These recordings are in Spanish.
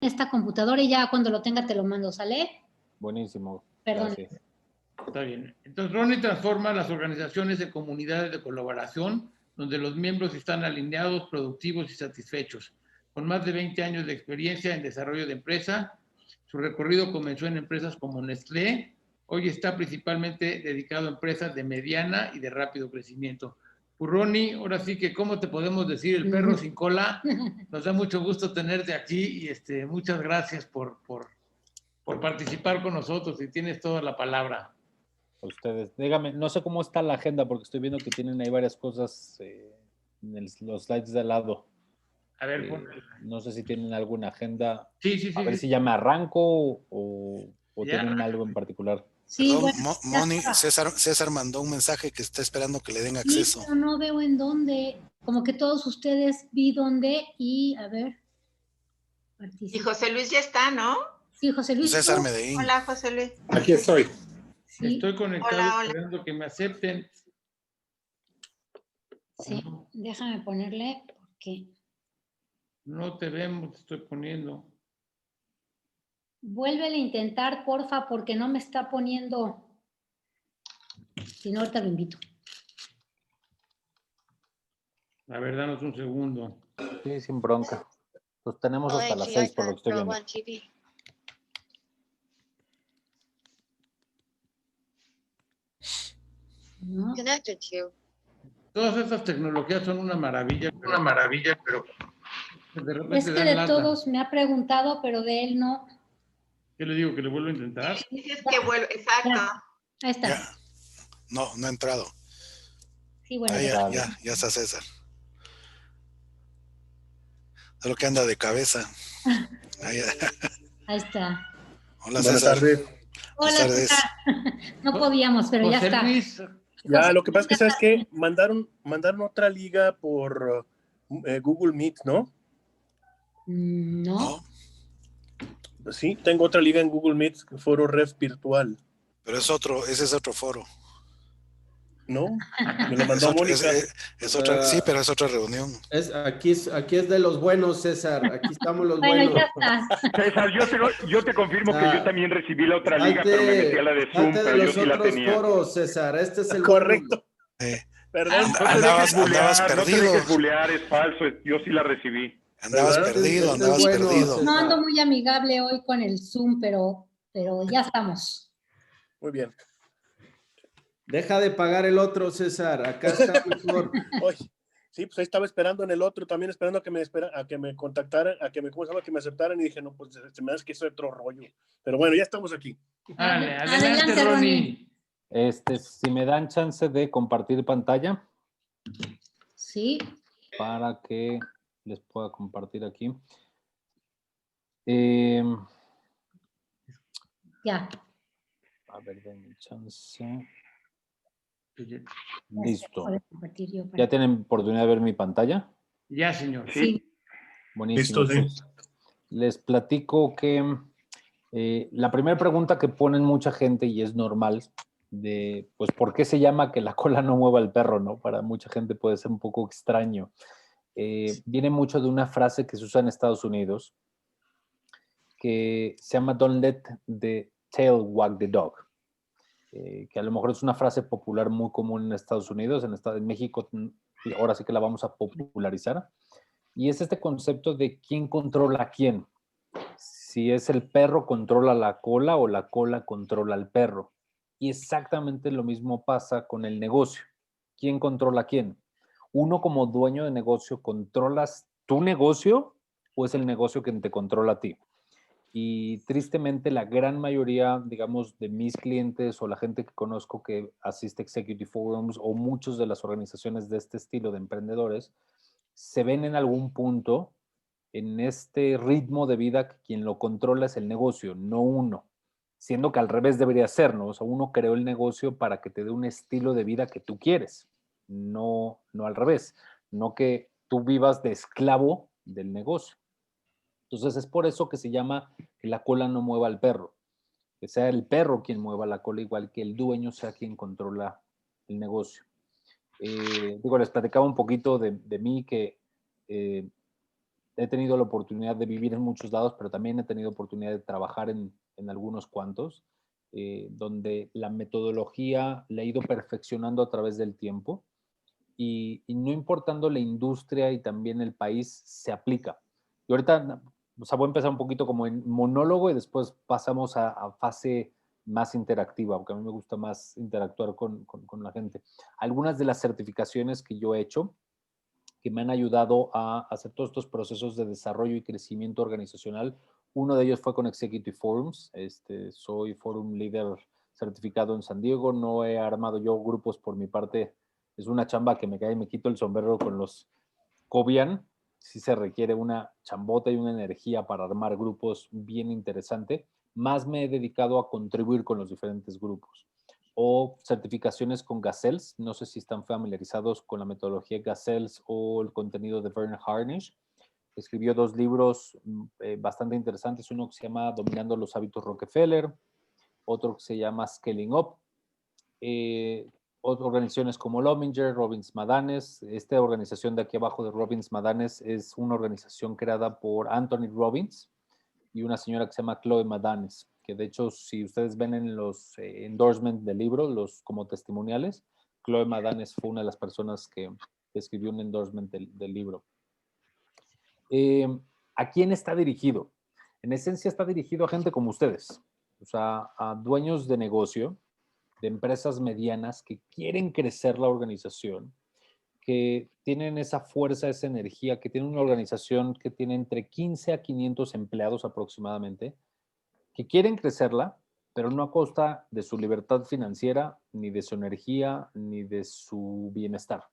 esta computadora y ya cuando lo tenga te lo mando, ¿sale? Buenísimo. Perdón. Gracias. Está bien. Entonces, Ronnie transforma las organizaciones en comunidades de colaboración donde los miembros están alineados, productivos y satisfechos. Con más de 20 años de experiencia en desarrollo de empresa, su recorrido comenzó en empresas como Nestlé. Hoy está principalmente dedicado a empresas de mediana y de rápido crecimiento. Pues Ronnie, ahora sí que, ¿cómo te podemos decir? El perro sin cola. Nos da mucho gusto tenerte aquí y muchas gracias por participar con nosotros y tienes toda la palabra. Ustedes, dígame, no sé cómo está la agenda porque estoy viendo que tienen ahí varias cosas en los slides de al lado. A ver, no sé si tienen alguna agenda. Sí. A ver si ya me arranco o tienen algo en particular. Sí, perdón, bueno, Moni, César mandó un mensaje que está esperando que le den acceso. Sí, pero no veo en dónde. Como que todos ustedes vi dónde y a ver. Y José Luis ya está, ¿no? Sí, José Luis. César Medellín. Hola, José Luis. Aquí estoy. Sí. Estoy conectado Hola. esperando que me acepten. Sí, déjame ponerle porque No te vemos, te estoy poniendo. vuélvele a intentar, porfa, porque no me está poniendo. Si no, ahorita lo invito. La verdad, danos un segundo. Sí, sin bronca. Los tenemos hasta las 6 por lo que estoy viendo. No. Todas estas tecnologías son una maravilla, pero de repente Es que dan de lata. todos me ha preguntado, pero de él no. ¿Qué le digo? ¿Que le vuelvo a intentar? Dices que vuelve, exacto. Ya. Ahí está. Ya. No ha entrado. Sí, bueno. Ya está César. Solo que anda de cabeza. Ahí está. Hola, Buenas César. tardes. Hola, Buenas tardes. César. No podíamos, pero ya José está. Luis, Ya, lo que pasa es que, ¿sabes qué? Mandaron otra liga por Google Meet, ¿no? No. Sí, tengo otra liga en Google Meet, Foro Ref Virtual. Pero ese es otro foro. ¿No? Me lo mandó Mónica. Es otra, sí, pero es otra reunión. Aquí es de los buenos, César. Aquí estamos los Bueno, buenos. ya está. César, yo te confirmo que yo también recibí la otra liga, pero me metí a la de Zoom, de pero yo los sí la otros tenía. foros, César. Este es el Correcto. Perdón. No te Andabas no te perdido. dejes bulear, es falso, yo sí la recibí. Andabas perdido. No ando muy amigable hoy con el Zoom, pero ya estamos. Muy bien. Deja de pagar el otro, César. Acá está mejor. Oye, sí, pues ahí estaba esperando en el otro, también esperando a que me contactaran, que me aceptaran y dije, no, pues se me hace que es otro rollo. Pero bueno, ya estamos aquí. Adelante, Ronnie. Si me dan chance de compartir pantalla. Sí. Para que les pueda compartir aquí. Ya. A ver, denme chance. Listo. Yo ¿Ya tienen oportunidad de ver mi pantalla? Ya, señor. Sí. Buenísimo. Listo, sí. Pues, les platico que la primera pregunta que ponen mucha gente, y es normal, pues, ¿por qué se llama que la cola no mueva al perro, no? Para mucha gente puede ser un poco extraño. Viene mucho de una frase que se usa en Estados Unidos, que se llama "Don't let the tail wag the dog", que a lo mejor es una frase popular muy común en Estados Unidos, en México ahora sí que la vamos a popularizar, y es este concepto de quién controla a quién. Si es el perro controla la cola o la cola controla al perro. Y exactamente lo mismo pasa con el negocio. ¿Quién controla a quién? Uno como dueño de negocio, ¿controlas tu negocio o es el negocio quien te controla a ti? Y tristemente la gran mayoría, digamos, de mis clientes o la gente que conozco que asiste a Executive Forums o muchas de las organizaciones de este estilo de emprendedores, se ven en algún punto en este ritmo de vida que quien lo controla es el negocio, no uno. Siendo que al revés debería ser, ¿no? O sea, uno creó el negocio para que te dé un estilo de vida que tú quieres, no al revés, no que tú vivas de esclavo del negocio. Entonces es por eso que se llama que la cola no mueva al perro, que sea el perro quien mueva la cola, igual que el dueño sea quien controla el negocio. Les platicaba un poquito de mí que he tenido la oportunidad de vivir en muchos lados, pero también he tenido oportunidad de trabajar en algunos cuantos, donde la metodología la he ido perfeccionando a través del tiempo y no importando la industria y también el país, se aplica. Y ahorita, o sea, voy a empezar un poquito como en monólogo y después pasamos a fase más interactiva, porque a mí me gusta más interactuar con la gente. Algunas de las certificaciones que yo he hecho, que me han ayudado a hacer todos estos procesos de desarrollo y crecimiento organizacional. Uno de ellos fue con Executive Forums. Soy Forum Leader certificado en San Diego. No he armado yo grupos por mi parte. Es una chamba que me cae y me quito el sombrero con los Cobian. Sí se requiere una chambota y una energía para armar grupos bien interesante. Más me he dedicado a contribuir con los diferentes grupos. O certificaciones con Gazelles. No sé si están familiarizados con la metodología Gazelles o el contenido de Verne Harnish. Escribió 2 libros bastante interesantes. Uno que se llama Dominando los hábitos Rockefeller, otro que se llama Scaling Up. Organizaciones como Lominger, Robbins Madanes. Esta organización de aquí abajo de Robbins Madanes es una organización creada por Anthony Robbins y una señora que se llama Chloe Madanes, que de hecho, si ustedes ven en los endorsements del libro, los como testimoniales, Chloe Madanes fue una de las personas que escribió un endorsement del libro. ¿A quién está dirigido? En esencia está dirigido a gente como ustedes, o sea, a dueños de negocio, de empresas medianas que quieren crecer la organización, que tienen esa fuerza, esa energía, que tienen una organización que tiene entre 15 a 500 empleados aproximadamente, que quieren crecerla, pero no a costa de su libertad financiera, ni de su energía, ni de su bienestar,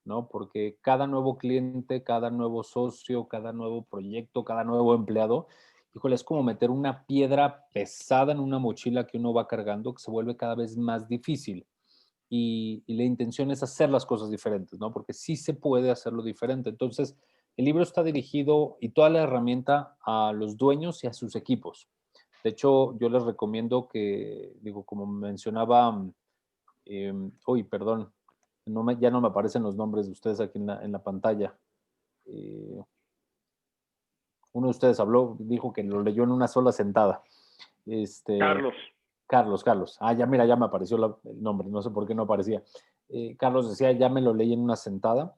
¿no? Porque cada nuevo cliente, cada nuevo socio, cada nuevo proyecto, cada nuevo empleado, híjole, es como meter una piedra pesada en una mochila que uno va cargando, que se vuelve cada vez más difícil. Y la intención es hacer las cosas diferentes, ¿no? Porque sí se puede hacerlo diferente. Entonces, el libro está dirigido y toda la herramienta a los dueños y a sus equipos. De hecho, yo les recomiendo que, digo, como mencionaba, perdón, ya no me aparecen los nombres de ustedes aquí en la pantalla. Uno de ustedes dijo que lo leyó en una sola sentada. Carlos. Ya mira, ya me apareció el nombre, no sé por qué no aparecía. Carlos decía, ya me lo leí en una sentada.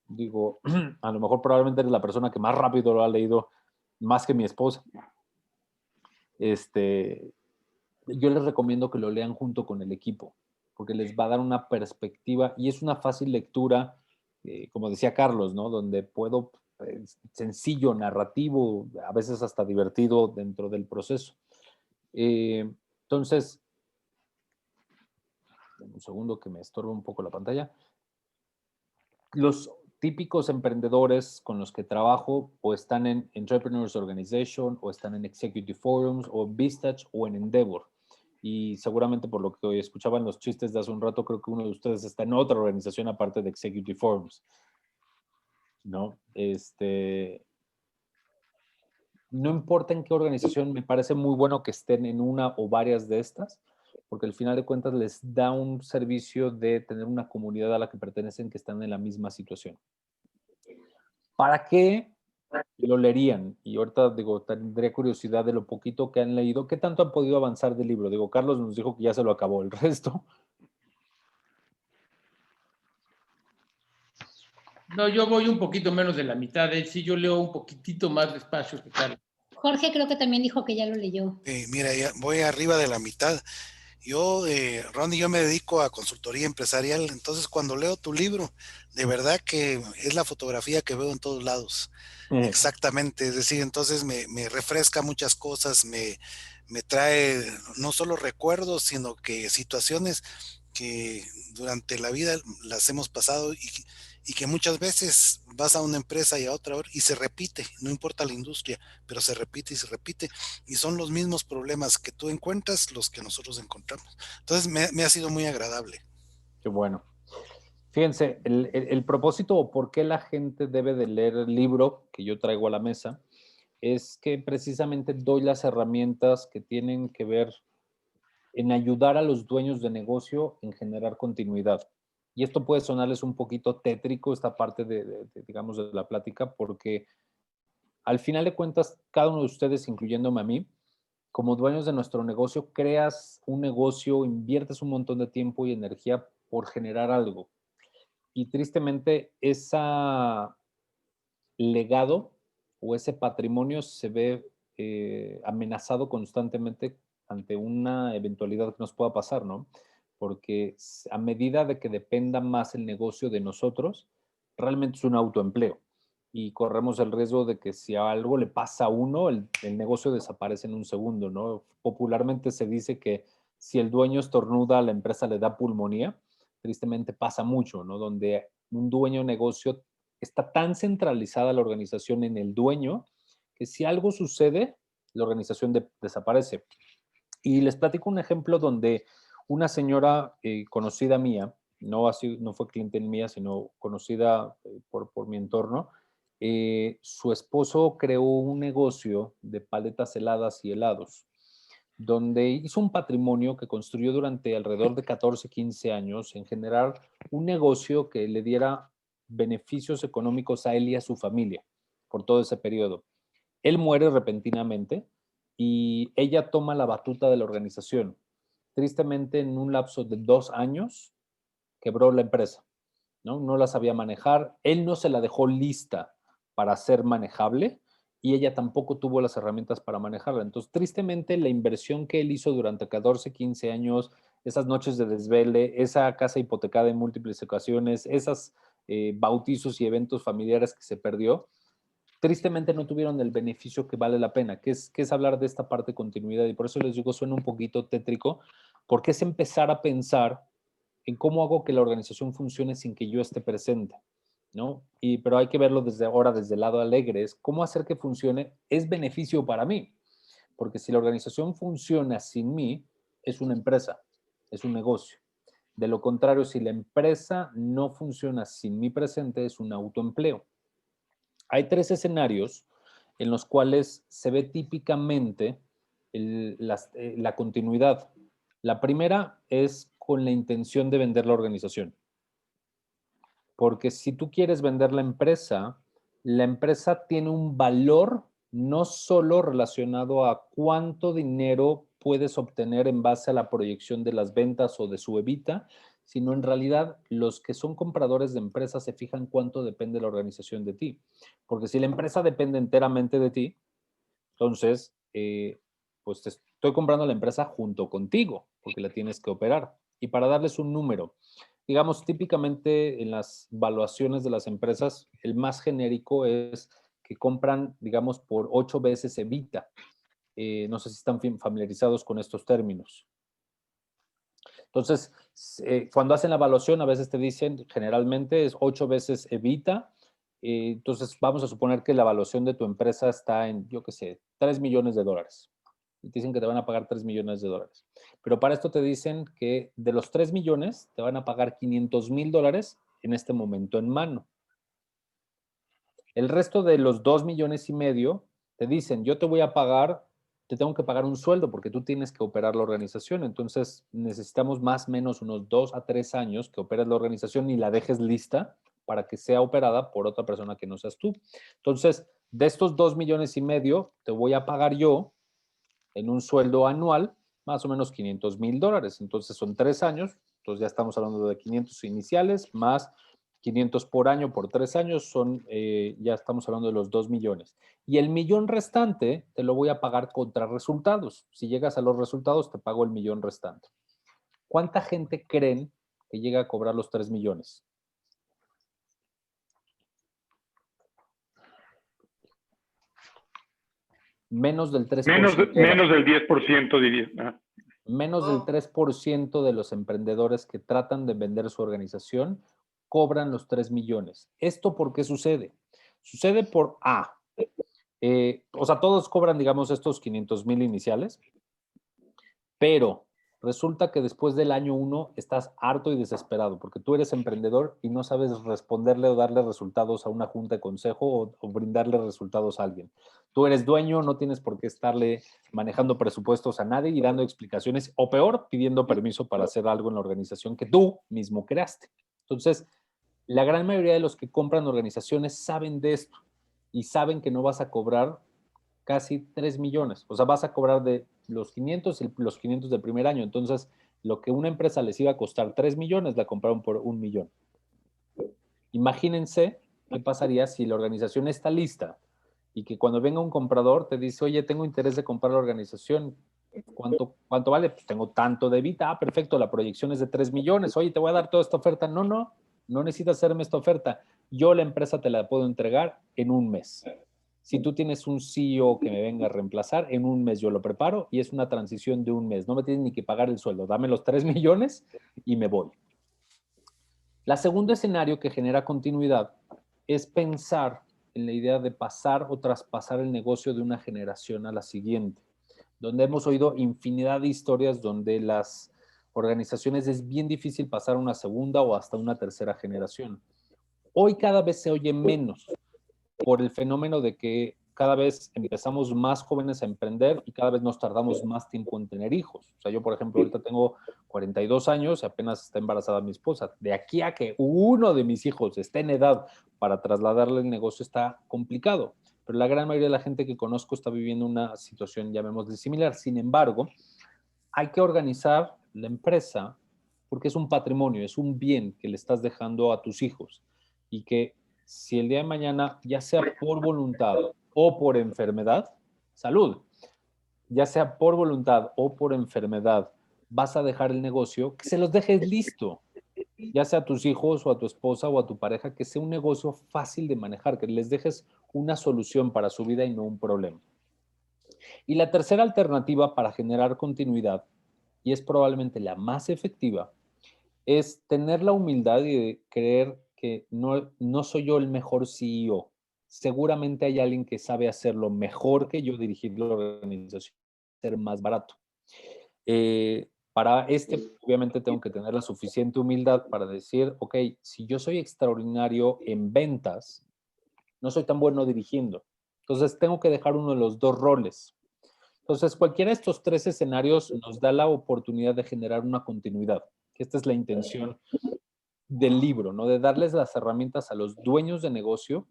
Digo, a lo mejor probablemente eres la persona que más rápido lo ha leído, más que mi esposa. Yo les recomiendo que lo lean junto con el equipo, porque les va a dar una perspectiva y es una fácil lectura, como decía Carlos, ¿no? Donde puedo, sencillo, narrativo, a veces hasta divertido dentro del proceso. Entonces, un segundo que me estorba un poco la pantalla. Los típicos emprendedores con los que trabajo o están en Entrepreneurs Organization o están en Executive Forums o en Vistach o en Endeavor. Y seguramente por lo que hoy escuchaban los chistes de hace un rato, creo que uno de ustedes está en otra organización aparte de Executive Forums, ¿no? No importa en qué organización, me parece muy bueno que estén en una o varias de estas, porque al final de cuentas les da un servicio de tener una comunidad a la que pertenecen que están en la misma situación. ¿Para qué lo leerían? Y ahorita, digo, tendría curiosidad de lo poquito que han leído. ¿Qué tanto han podido avanzar del libro? Digo, Carlos nos dijo que ya se lo acabó. ¿El resto? No, yo voy un poquito menos de la mitad. Sí, yo leo un poquitito más despacio que Carlos. Jorge creo que también dijo que ya lo leyó. Mira, ya voy arriba de la mitad. Yo, Ronnie, yo me dedico a consultoría empresarial, entonces cuando leo tu libro, de verdad que es la fotografía que veo en todos lados. Exactamente, es decir, entonces me refresca muchas cosas, me trae no solo recuerdos, sino que situaciones que durante la vida las hemos pasado y que muchas veces vas a una empresa y a otra y se repite, no importa la industria, pero se repite y se repite, y son los mismos problemas que tú encuentras los que nosotros encontramos. Entonces me ha sido muy agradable. Qué bueno. Fíjense, el propósito o por qué la gente debe de leer el libro que yo traigo a la mesa es que precisamente doy las herramientas que tienen que ver en ayudar a los dueños de negocio en generar continuidad. Y esto puede sonarles un poquito tétrico, esta parte digamos, de la plática, porque Al final de cuentas, cada uno de ustedes, incluyéndome a mí, como dueños de nuestro negocio, creas un negocio, inviertes un montón de tiempo y energía por generar algo. Y tristemente, ese legado o ese patrimonio se ve amenazado constantemente ante una eventualidad que nos pueda pasar, ¿no? Porque a medida de que dependa más el negocio de nosotros, realmente es un autoempleo. Y corremos el riesgo de que si algo le pasa a uno, el negocio desaparece en un segundo, ¿no? Popularmente se dice que si el dueño estornuda, la empresa le da pulmonía. Tristemente pasa mucho, ¿no? Donde un dueño de negocio está tan centralizada la organización en el dueño que si algo sucede, la organización desaparece. Y les platico un ejemplo donde una señora conocida mía, no fue cliente mía, sino conocida por mi entorno, su esposo creó un negocio de paletas heladas y helados, donde hizo un patrimonio que construyó durante alrededor de 14, 15 años en generar un negocio que le diera beneficios económicos a él y a su familia por todo ese periodo. Él muere repentinamente y ella toma la batuta de la organización. Tristemente, en un lapso de 2 años, quebró la empresa, ¿no? No la sabía manejar. Él no se la dejó lista para ser manejable y ella tampoco tuvo las herramientas para manejarla. Entonces, tristemente, la inversión que él hizo durante 14, 15 años, esas noches de desvele, esa casa hipotecada en múltiples ocasiones, esos bautizos y eventos familiares que se perdió, tristemente no tuvieron el beneficio que vale la pena, que es hablar de esta parte de continuidad. Y por eso les digo, suena un poquito tétrico, porque es empezar a pensar en cómo hago que la organización funcione sin que yo esté presente, ¿no? Pero hay que verlo desde ahora, desde el lado alegre, es cómo hacer que funcione es beneficio para mí, porque si la organización funciona sin mí, es una empresa, es un negocio. De lo contrario, si la empresa no funciona sin mi presente, es un autoempleo. Hay 3 escenarios en los cuales se ve típicamente la continuidad. La primera es con la intención de vender la organización. Porque si tú quieres vender la empresa tiene un valor no solo relacionado a cuánto dinero puedes obtener en base a la proyección de las ventas o de su EBITDA, sino en realidad los que son compradores de empresas se fijan cuánto depende la organización de ti. Porque si la empresa depende enteramente de ti, entonces, pues te estoy comprando la empresa junto contigo, porque la tienes que operar. Y para darles un número, digamos, típicamente en las valuaciones de las empresas, el más genérico es que compran, digamos, por 8 veces EBITDA. No sé si están familiarizados con estos términos. Entonces, cuando hacen la evaluación, a veces te dicen, generalmente es 8 veces EBITDA. Entonces, vamos a suponer que la evaluación de tu empresa está en, yo qué sé, $3 millones. Y te dicen que te van a pagar $3 millones. Pero para esto te dicen que de los 3 millones, te van a pagar $500,000 en este momento en mano. El resto de los 2,5 millones, te dicen, yo te voy a pagar, te tengo que pagar un sueldo porque tú tienes que operar la organización. Entonces, necesitamos más o menos unos 2 a 3 años que operes la organización y la dejes lista para que sea operada por otra persona que no seas tú. Entonces, de estos 2,5 millones, te voy a pagar yo en un sueldo anual más o menos $500,000. Entonces, son 3 años. Entonces, ya estamos hablando de 500 iniciales más 500 por año por 3 años, ya estamos hablando de los 2 millones. Y el millón restante te lo voy a pagar contra resultados. Si llegas a los resultados, te pago el millón restante. ¿Cuánta gente creen que llega a cobrar los 3 millones? Menos del 3%. Menos del 10%, diría. Menos del 3% de los emprendedores que tratan de vender su organización cobran los 3 millones. ¿Esto por qué sucede? Sucede por o sea, todos cobran, digamos, estos 500,000 iniciales, pero resulta que después del año 1 estás harto y desesperado porque tú eres emprendedor y no sabes responderle o darle resultados a una junta de consejo o brindarle resultados a alguien. Tú eres dueño, no tienes por qué estarle manejando presupuestos a nadie y dando explicaciones o peor, pidiendo permiso para hacer algo en la organización que tú mismo creaste. Entonces, la gran mayoría de los que compran organizaciones saben de esto y saben que no vas a cobrar casi 3 millones. O sea, vas a cobrar de los 500 y los 500 del primer año. Entonces, lo que una empresa les iba a costar 3 millones, la compraron por 1 millón. Imagínense qué pasaría si la organización está lista y que cuando venga un comprador te dice, oye, tengo interés de comprar la organización. ¿Cuánto vale? Pues tengo tanto de Vita. Ah, perfecto, la proyección es de 3 millones. Oye, te voy a dar toda esta oferta. No necesitas hacerme esta oferta. Yo la empresa te la puedo entregar en 1 mes. Si tú tienes un CEO que me venga a reemplazar, en 1 mes yo lo preparo y es una transición de 1 mes. No me tienes ni que pagar el sueldo. Dame los 3 millones y me voy. La segundo escenario que genera continuidad es pensar en la idea de pasar o traspasar el negocio de una generación a la siguiente, donde hemos oído infinidad de historias donde las organizaciones es bien difícil pasar a una segunda o hasta una tercera generación. Hoy cada vez se oye menos por el fenómeno de que cada vez empezamos más jóvenes a emprender y cada vez nos tardamos más tiempo en tener hijos. O sea, yo, por ejemplo, ahorita tengo 42 años y apenas está embarazada mi esposa. De aquí a que uno de mis hijos esté en edad para trasladarle el negocio está complicado. Pero la gran mayoría de la gente que conozco está viviendo una situación, llamémosle, similar. Sin embargo, hay que organizar la empresa porque es un patrimonio, es un bien que le estás dejando a tus hijos y que si el día de mañana, ya sea por voluntad o por enfermedad, salud, ya sea por voluntad o por enfermedad, vas a dejar el negocio, que se los dejes listo, ya sea a tus hijos o a tu esposa o a tu pareja, que sea un negocio fácil de manejar, que les dejes una solución para su vida y no un problema. Y la tercera alternativa para generar continuidad, y es probablemente la más efectiva, es tener la humildad y creer que no soy yo el mejor CEO. Seguramente hay alguien que sabe hacerlo mejor que yo, dirigir la organización, ser más barato. Para obviamente tengo que tener la suficiente humildad para decir, ok, si yo soy extraordinario en ventas, no soy tan bueno dirigiendo. Entonces tengo que dejar uno de los dos roles. Entonces, cualquiera de estos 3 escenarios nos da la oportunidad de generar una continuidad. Esta es la intención del libro, ¿no? De darles las herramientas a los dueños de negocio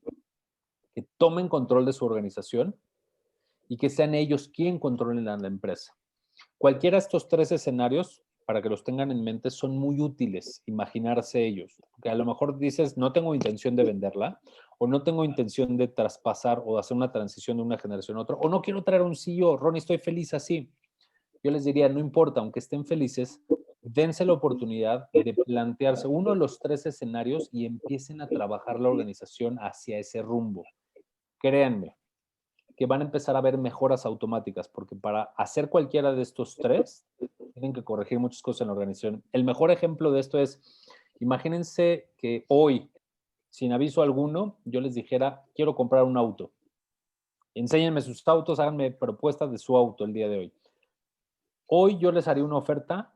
que tomen control de su organización y que sean ellos quien controlen la empresa. Cualquiera de estos 3 escenarios, para que los tengan en mente, son muy útiles, imaginarse ellos. Porque a lo mejor dices, no tengo intención de venderla, o no tengo intención de traspasar o hacer una transición de una generación a otra, o no quiero traer un CEO, Ronnie, estoy feliz así. Yo les diría, no importa, aunque estén felices, dense la oportunidad de plantearse uno de los 3 escenarios y empiecen a trabajar la organización hacia ese rumbo. Créanme que van a empezar a ver mejoras automáticas, porque para hacer cualquiera de estos 3, tienen que corregir muchas cosas en la organización. El mejor ejemplo de esto es, imagínense que hoy, sin aviso alguno, yo les dijera, quiero comprar un auto. Enséñenme sus autos, háganme propuestas de su auto el día de hoy. Hoy yo les haría una oferta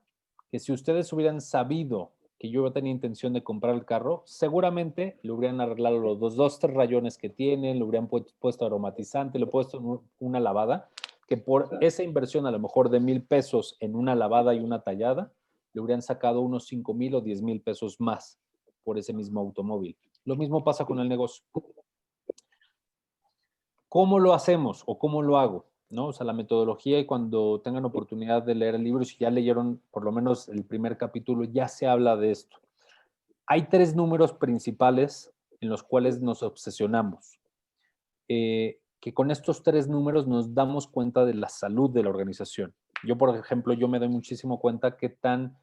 que si ustedes hubieran sabido que yo tenía intención de comprar el carro, seguramente le hubieran arreglado los 2-3 rayones que tienen, le hubieran puesto aromatizante, le puesto una lavada, que por esa inversión a lo mejor de 1,000 pesos en una lavada y una tallada, le hubieran sacado unos 5,000 o 10,000 pesos más por ese mismo automóvil. Lo mismo pasa con el negocio. ¿Cómo lo hacemos o cómo lo hago? ¿No? O sea, la metodología, y cuando tengan oportunidad de leer el libro, si ya leyeron por lo menos el primer capítulo, ya se habla de esto. Hay 3 números principales en los cuales nos obsesionamos. Que con estos 3 números nos damos cuenta de la salud de la organización. Yo, por ejemplo, me doy muchísimo cuenta qué tan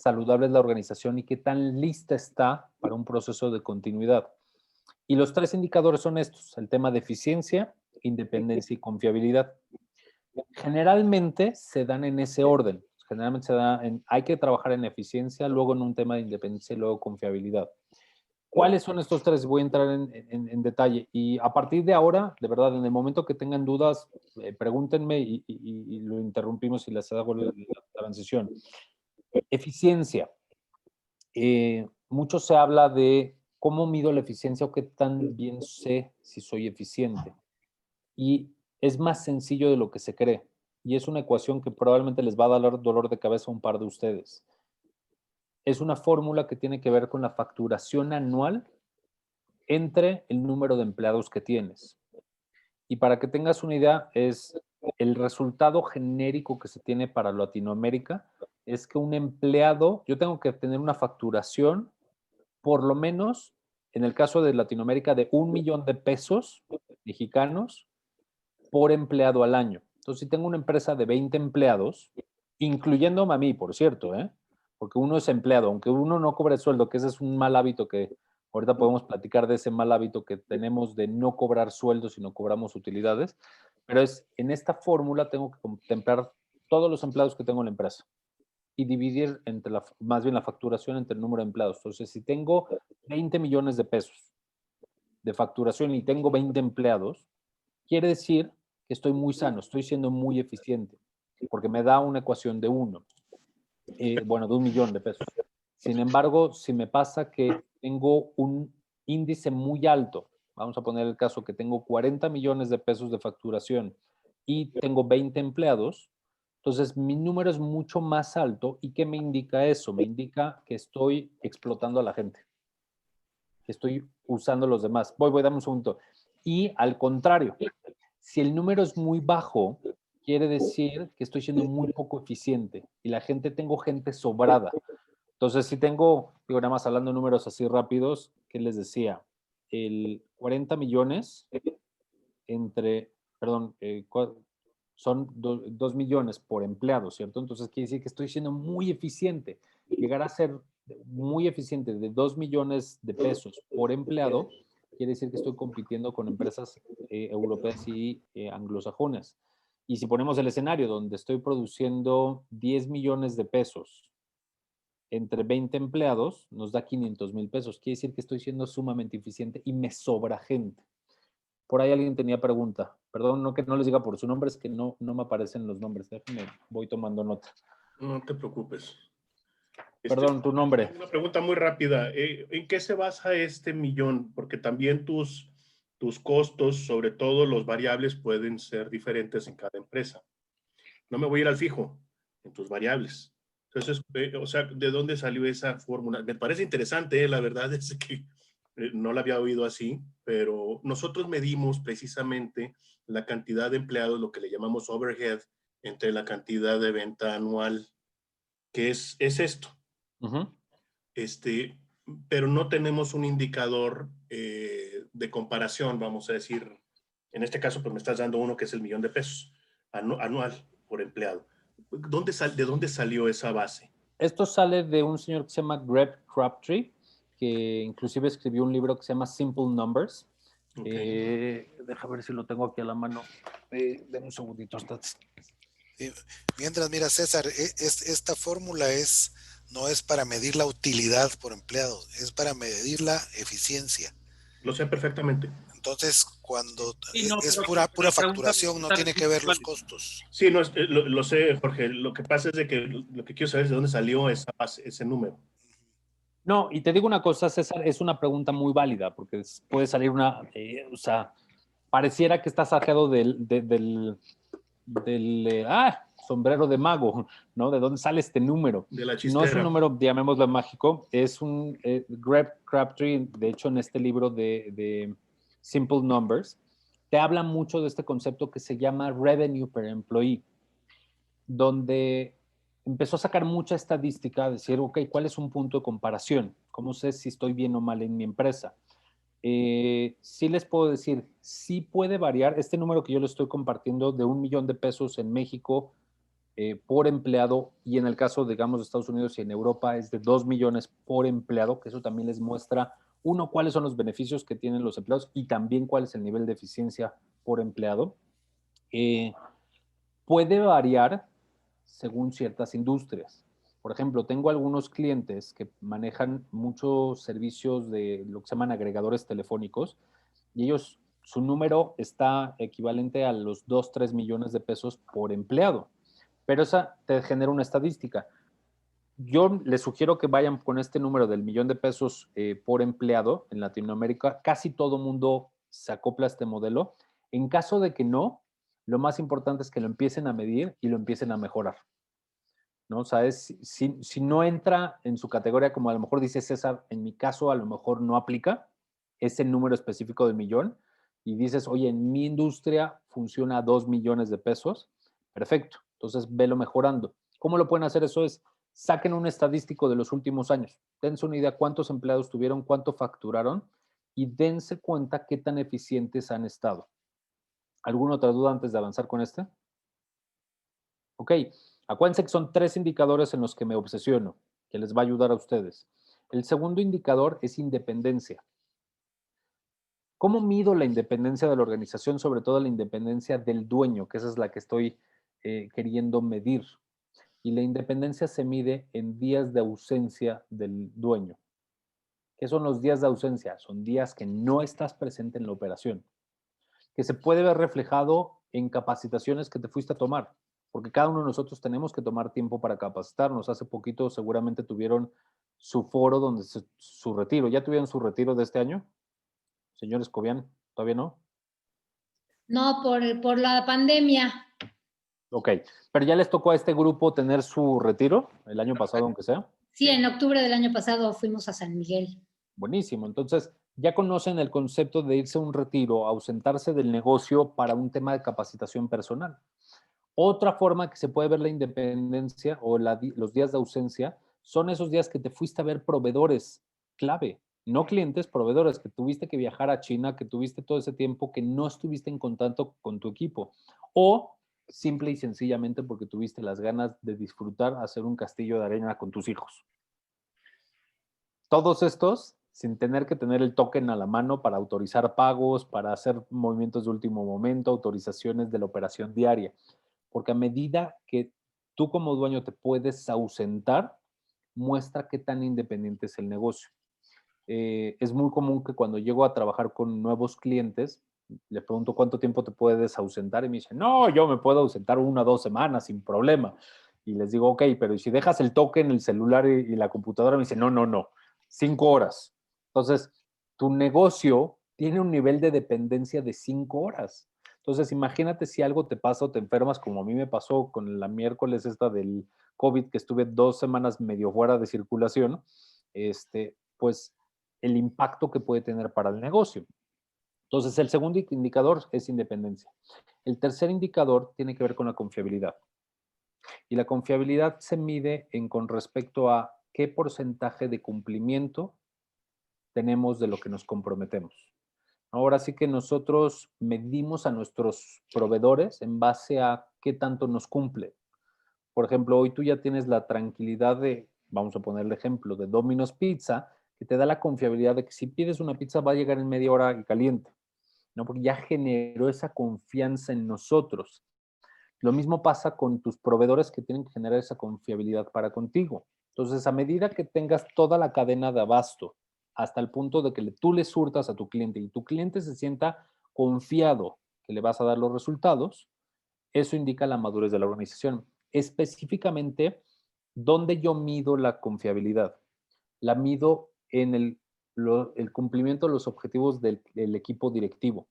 saludable es la organización y qué tan lista está para un proceso de continuidad. Y los 3 indicadores son estos: el tema de eficiencia, independencia y confiabilidad. Generalmente se dan en ese orden. Generalmente se da hay que trabajar en eficiencia, luego en un tema de independencia y luego confiabilidad. ¿Cuáles son estos 3? Voy a entrar en detalle. Y a partir de ahora, de verdad, en el momento que tengan dudas, pregúntenme y lo interrumpimos y les hago la transición. Eficiencia. Mucho se habla de cómo mido la eficiencia o qué tan bien sé si soy eficiente. Y es más sencillo de lo que se cree. Y es una ecuación que probablemente les va a dar dolor de cabeza a un par de ustedes. Es una fórmula que tiene que ver con la facturación anual entre el número de empleados que tienes. Y para que tengas una idea, es el resultado genérico que se tiene para Latinoamérica, es que un empleado, yo tengo que tener una facturación, por lo menos, en el caso de Latinoamérica, de 1 millón de pesos mexicanos por empleado al año. Entonces, si tengo una empresa de 20 empleados, incluyéndome a mí, por cierto, porque uno es empleado, aunque uno no cobre sueldo, que ese es un mal hábito que ahorita podemos platicar de ese mal hábito que tenemos de no cobrar sueldo, sino cobramos utilidades, pero en esta fórmula tengo que contemplar todos los empleados que tengo en la empresa y dividir más bien la facturación entre el número de empleados. Entonces, si tengo 20 millones de pesos de facturación y tengo 20 empleados, quiere decir que estoy muy sano, estoy siendo muy eficiente, porque me da una ecuación de 1, de 1 millón de pesos. Sin embargo, si me pasa que tengo un índice muy alto, vamos a poner el caso que tengo 40 millones de pesos de facturación y tengo 20 empleados, entonces mi número es mucho más alto. ¿Y qué me indica eso? Me indica que estoy explotando a la gente, que estoy usando a los demás. Dame un segundo. Y al contrario, si el número es muy bajo, quiere decir que estoy siendo muy poco eficiente y tengo gente sobrada. Entonces, si tengo, digo, nada más hablando de números así rápidos, ¿qué les decía? El 40 millones son 2 millones por empleado, ¿cierto? Entonces, quiere decir que estoy siendo muy eficiente. Llegar a ser muy eficiente de 2 millones de pesos por empleado, quiere decir que estoy compitiendo con empresas europeas y anglosajonas. Y si ponemos el escenario donde estoy produciendo 10 millones de pesos entre 20 empleados, nos da 500,000 pesos. Quiere decir que estoy siendo sumamente eficiente y me sobra gente. Por ahí alguien tenía pregunta. Perdón, no que no les diga por su nombre, es que no me aparecen los nombres. Déjenme, voy tomando nota. No te preocupes. Perdón, tu nombre. Una pregunta muy rápida. ¿En qué se basa este millón? Porque también tus costos, sobre todo los variables, pueden ser diferentes en cada empresa. No me voy a ir al fijo, en tus variables. Entonces, o sea, ¿de dónde salió esa fórmula? Me parece interesante, la verdad es que no la había oído así, pero nosotros medimos precisamente la cantidad de empleados, lo que le llamamos overhead, entre la cantidad de venta anual, que es esto. Uh-huh. Pero no tenemos un indicador de comparación, vamos a decir. En este caso, pues me estás dando uno que es el millón de pesos anual por empleado. ¿De dónde salió esa base? Esto sale de un señor que se llama Greg Crabtree, que inclusive escribió un libro que se llama Simple Numbers. Okay. Deja ver si lo tengo aquí a la mano. Denme un segundito. Mientras, mira, César, esta fórmula no es para medir la utilidad por empleado, es para medir la eficiencia. Lo sé perfectamente. Entonces, cuando es pura facturación, no tiene que ver los costos. Sí, no, lo sé, Jorge. Lo que pasa es de que lo que quiero saber es de dónde salió ese número. No, y te digo una cosa, César, es una pregunta muy válida, porque puede salir o sea, pareciera que estás sacado del sombrero de mago, ¿no? ¿De dónde sale este número? De la chistera. No es un número, llamémoslo mágico, es un Greg Crabtree, de hecho en este libro de Simple Numbers, te habla mucho de este concepto que se llama Revenue per Employee, donde empezó a sacar mucha estadística, a decir, ok, ¿cuál es un punto de comparación? ¿Cómo sé si estoy bien o mal en mi empresa? Sí les puedo decir, sí puede variar. Este número que yo le estoy compartiendo de 1 millón de pesos en México por empleado, y en el caso, digamos, de Estados Unidos y en Europa es de 2 millones por empleado, que eso también les muestra, uno, cuáles son los beneficios que tienen los empleados y también cuál es el nivel de eficiencia por empleado. Puede variar según ciertas industrias. Por ejemplo, tengo algunos clientes que manejan muchos servicios de lo que se llaman agregadores telefónicos y ellos, su número está equivalente a los 2, 3 millones de pesos por empleado. Pero esa te genera una estadística. Yo les sugiero que vayan con este número del millón de pesos por empleado en Latinoamérica. Casi todo mundo se acopla a este modelo. En caso de que no, lo más importante es que lo empiecen a medir y lo empiecen a mejorar, ¿no? O sea, si no entra en su categoría, como a lo mejor dice César, en mi caso a lo mejor no aplica ese número específico del millón, y dices, oye, en mi industria funciona a 2 millones de pesos, perfecto. Entonces, velo mejorando. ¿Cómo lo pueden hacer? Eso es, saquen un estadístico de los últimos años. Dense una idea cuántos empleados tuvieron, cuánto facturaron y dense cuenta qué tan eficientes han estado. ¿Alguna otra duda antes de avanzar con este? Ok, acuérdense que son 3 indicadores en los que me obsesiono, que les va a ayudar a ustedes. El segundo indicador es independencia. ¿Cómo mido la independencia de la organización? Sobre todo la independencia del dueño, que esa es la que estoy queriendo medir. Y la independencia se mide en días de ausencia del dueño. ¿Qué son los días de ausencia? Son días que no estás presente en la operación, que se puede ver reflejado en capacitaciones que te fuiste a tomar, porque cada uno de nosotros tenemos que tomar tiempo para capacitarnos. Hace poquito seguramente tuvieron su foro, donde su retiro. ¿Ya tuvieron su retiro de este año? Señor Escobián, ¿todavía no? No, por la pandemia. Ok, pero ya les tocó a este grupo tener su retiro el año pasado, aunque sea. Sí, en octubre del año pasado fuimos a San Miguel. Buenísimo, entonces ya conocen el concepto de irse a un retiro, ausentarse del negocio para un tema de capacitación personal. Otra forma que se puede ver la independencia o los días de ausencia son esos días que te fuiste a ver proveedores clave, no clientes, proveedores, que tuviste que viajar a China, que tuviste todo ese tiempo que no estuviste en contacto con tu equipo. O simple y sencillamente porque tuviste las ganas de disfrutar hacer un castillo de arena con tus hijos. Todos estos sin tener que tener el token a la mano para autorizar pagos, para hacer movimientos de último momento, autorizaciones de la operación diaria. Porque a medida que tú como dueño te puedes ausentar, muestra qué tan independiente es el negocio. Es muy común que cuando llego a trabajar con nuevos clientes, le pregunto cuánto tiempo te puedes ausentar y me dicen, no, yo me puedo ausentar 1 o 2 semanas sin problema. Y les digo, ok, pero si dejas el token, el celular y la computadora, me dicen, no, 5 horas. Entonces, tu negocio tiene un nivel de dependencia de 5 horas. Entonces, imagínate si algo te pasa o te enfermas, como a mí me pasó con la miércoles esta del COVID, que estuve 2 semanas medio fuera de circulación, pues el impacto que puede tener para el negocio. Entonces, el segundo indicador es independencia. El tercer indicador tiene que ver con la confiabilidad. Y la confiabilidad se mide con respecto a qué porcentaje de cumplimiento tenemos de lo que nos comprometemos. Ahora sí que nosotros medimos a nuestros proveedores en base a qué tanto nos cumple. Por ejemplo, hoy tú ya tienes la tranquilidad de, vamos a poner el ejemplo, de Domino's Pizza, que te da la confiabilidad de que si pides una pizza va a llegar en media hora y caliente, ¿no? Porque ya generó esa confianza en nosotros. Lo mismo pasa con tus proveedores, que tienen que generar esa confiabilidad para contigo. Entonces, a medida que tengas toda la cadena de abasto hasta el punto de que tú le surtas a tu cliente y tu cliente se sienta confiado que le vas a dar los resultados, eso indica la madurez de la organización. Específicamente, ¿dónde yo mido la confiabilidad? La mido en el cumplimiento de los objetivos del equipo directivo.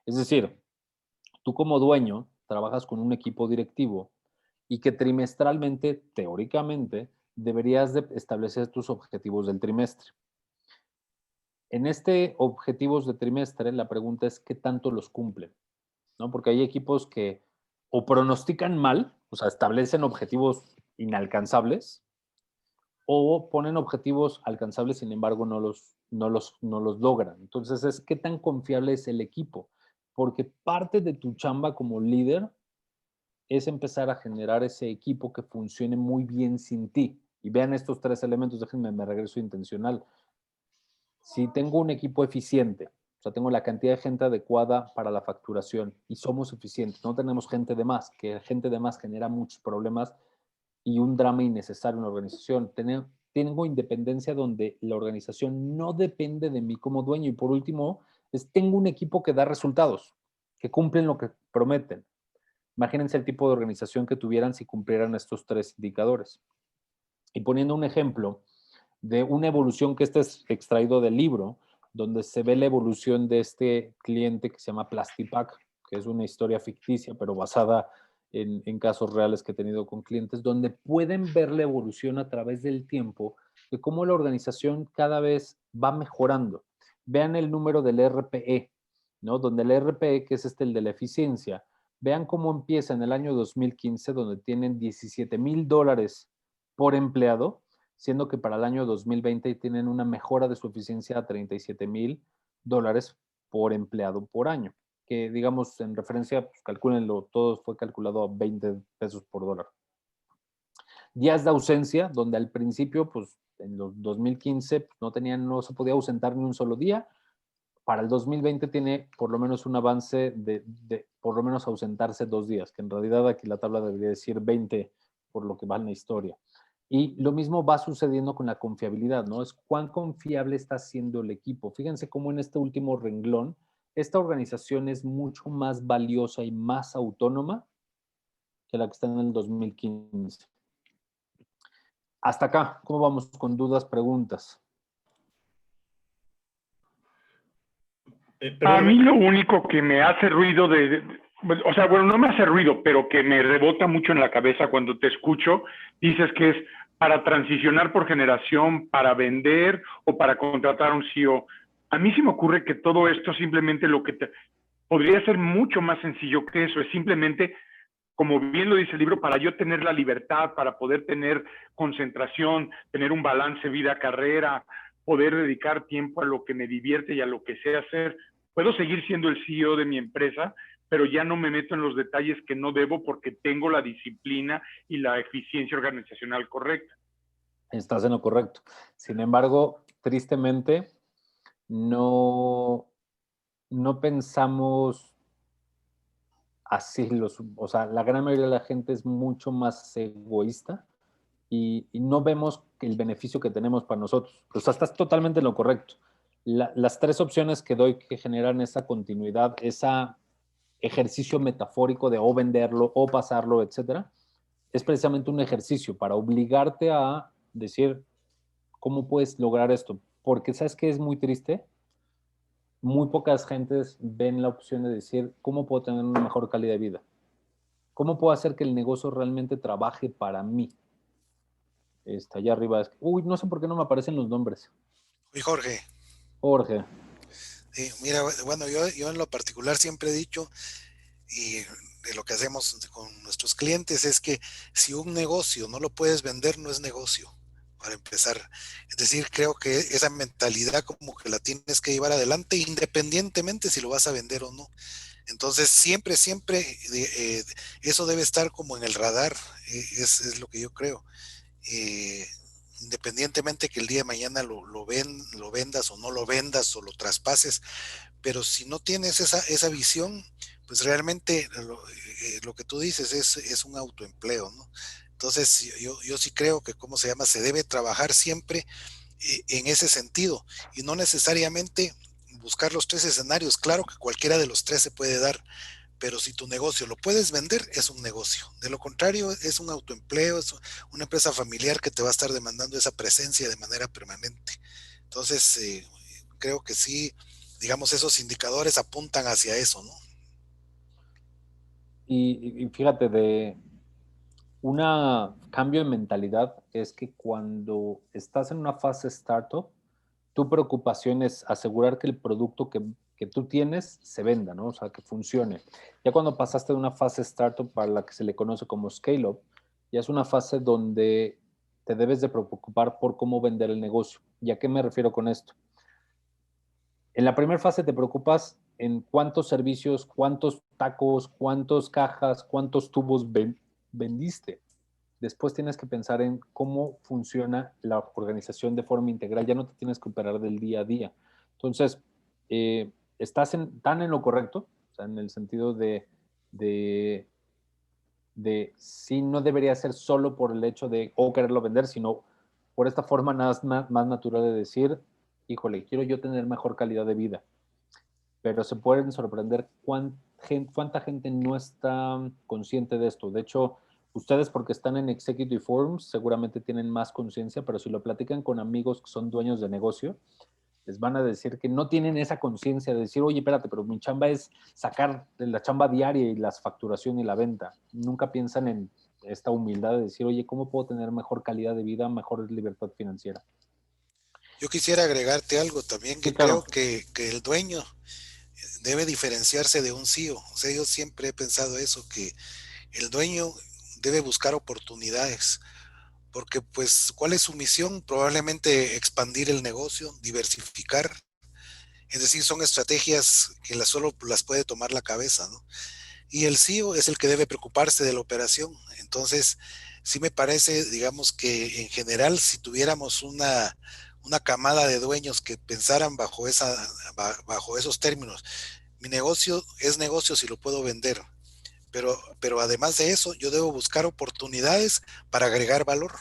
Es decir, tú como dueño trabajas con un equipo directivo y que trimestralmente, teóricamente, deberías de establecer tus objetivos del trimestre. En objetivos de trimestre, la pregunta es qué tanto los cumplen, ¿no? Porque hay equipos que o pronostican mal, o sea, establecen objetivos inalcanzables, o ponen objetivos alcanzables, sin embargo, no los logran. Entonces, es qué tan confiable es el equipo, porque parte de tu chamba como líder es empezar a generar ese equipo que funcione muy bien sin ti. Y vean estos 3 elementos, déjenme, me regreso intencional. Si tengo un equipo eficiente, o sea, tengo la cantidad de gente adecuada para la facturación y somos eficientes, no tenemos gente de más, que gente de más genera muchos problemas y un drama innecesario en la organización. Tengo independencia donde la organización no depende de mí como dueño. Y por último, tengo un equipo que da resultados, que cumplen lo que prometen. Imagínense el tipo de organización que tuvieran si cumplieran estos 3 indicadores. Y poniendo un ejemplo de una evolución, que este es extraído del libro, donde se ve la evolución de este cliente que se llama Plastipack, que es una historia ficticia, pero basada en casos reales que he tenido con clientes, donde pueden ver la evolución a través del tiempo de cómo la organización cada vez va mejorando. Vean el número del RPE, ¿no? Donde el ERP, que es el de la eficiencia, vean cómo empieza en el año 2015, donde tienen $17,000 por empleado, siendo que para el año 2020 tienen una mejora de su eficiencia a $37,000 por empleado por año, que digamos en referencia, pues calcúlenlo, todo fue calculado a 20 pesos por dólar. Días de ausencia, donde al principio, pues en los 2015 pues, no se podía ausentar ni un solo día. Para el 2020 tiene por lo menos un avance de por lo menos ausentarse 2 días, que en realidad aquí la tabla debería decir 20 por lo que va en la historia. Y lo mismo va sucediendo con la confiabilidad, ¿no? Es cuán confiable está siendo el equipo. Fíjense cómo en este último renglón, esta organización es mucho más valiosa y más autónoma que la que está en el 2015. Hasta acá, ¿cómo vamos con dudas, preguntas? A mí lo único que me hace ruido o sea, bueno, no me hace ruido, pero que me rebota mucho en la cabeza cuando te escucho, dices que es para transicionar por generación, para vender o para contratar a un CEO. A mí se me ocurre que todo esto simplemente podría ser mucho más sencillo que eso, es simplemente, como bien lo dice el libro, para yo tener la libertad, para poder tener concentración, tener un balance vida-carrera, poder dedicar tiempo a lo que me divierte y a lo que sé hacer. Puedo seguir siendo el CEO de mi empresa, pero ya no me meto en los detalles que no debo porque tengo la disciplina y la eficiencia organizacional correcta. Estás en lo correcto. Sin embargo, tristemente, no pensamos así. O sea, la gran mayoría de la gente es mucho más egoísta y no vemos el beneficio que tenemos para nosotros. O sea, estás totalmente en lo correcto. Las 3 opciones que doy que generan esa continuidad, ese ejercicio metafórico de o venderlo o pasarlo, etcétera, es precisamente un ejercicio para obligarte a decir cómo puedes lograr esto. Porque ¿sabes qué es muy triste? Muy pocas gentes ven la opción de decir cómo puedo tener una mejor calidad de vida. ¿Cómo puedo hacer que el negocio realmente trabaje para mí? Allá arriba es... Uy, no sé por qué no me aparecen los nombres. Oye, Jorge. Jorge. Mira, bueno, yo en lo particular siempre he dicho, y de lo que hacemos con nuestros clientes, es que si un negocio no lo puedes vender, no es negocio, para empezar. Es decir, creo que esa mentalidad como que la tienes que llevar adelante independientemente si lo vas a vender o no. Entonces, siempre eso debe estar como en el radar, es lo que yo creo. Independientemente que el día de mañana lo vendas o no lo vendas o lo traspases, pero si no tienes esa visión, pues realmente lo que tú dices es un autoempleo, ¿no? Entonces yo sí creo que, ¿cómo se llama? Se debe trabajar siempre en ese sentido y no necesariamente buscar los 3 escenarios. Claro que cualquiera de los 3 se puede dar, pero si tu negocio lo puedes vender, es un negocio. De lo contrario, es un autoempleo, es una empresa familiar que te va a estar demandando esa presencia de manera permanente. Entonces, creo que sí, digamos, esos indicadores apuntan hacia eso, ¿no? Y fíjate, de un cambio de mentalidad es que cuando estás en una fase startup, tu preocupación es asegurar que el producto que tú tienes se venda, ¿no? O sea, que funcione. Ya cuando pasaste de una fase startup para la que se le conoce como scale-up, ya es una fase donde te debes de preocupar por cómo vender el negocio. ¿Y a qué me refiero con esto? En la primera fase te preocupas en cuántos servicios, cuántos tacos, cuántas cajas, cuántos tubos vendiste. Después tienes que pensar en cómo funciona la organización de forma integral. Ya no te tienes que operar del día a día. Entonces, estás tan en lo correcto, o sea, en el sentido de sí, no debería ser solo por el hecho de quererlo vender, sino por esta forma más natural de decir, híjole, quiero yo tener mejor calidad de vida. Pero se pueden sorprender cuánta gente no está consciente de esto. De hecho, ustedes, porque están en Executive Forums, seguramente tienen más conciencia, pero si lo platican con amigos que son dueños de negocio, les van a decir que no tienen esa conciencia de decir, oye, espérate, pero mi chamba es sacar la chamba diaria y la facturación y la venta. Nunca piensan en esta humildad de decir, oye, ¿cómo puedo tener mejor calidad de vida, mejor libertad financiera? Yo quisiera agregarte algo también, que Sí, claro. creo que el dueño debe diferenciarse de un CEO. O sea, yo siempre he pensado eso, que el dueño debe buscar oportunidades, porque pues, ¿cuál es su misión? Probablemente expandir el negocio, diversificar. Es decir, son estrategias que solo las puede tomar la cabeza, ¿no? Y el CEO es el que debe preocuparse de la operación. Entonces, sí me parece, digamos que en general, si tuviéramos una camada de dueños que pensaran bajo esos términos, mi negocio es negocio si lo puedo vender, pero además de eso, yo debo buscar oportunidades para agregar valor.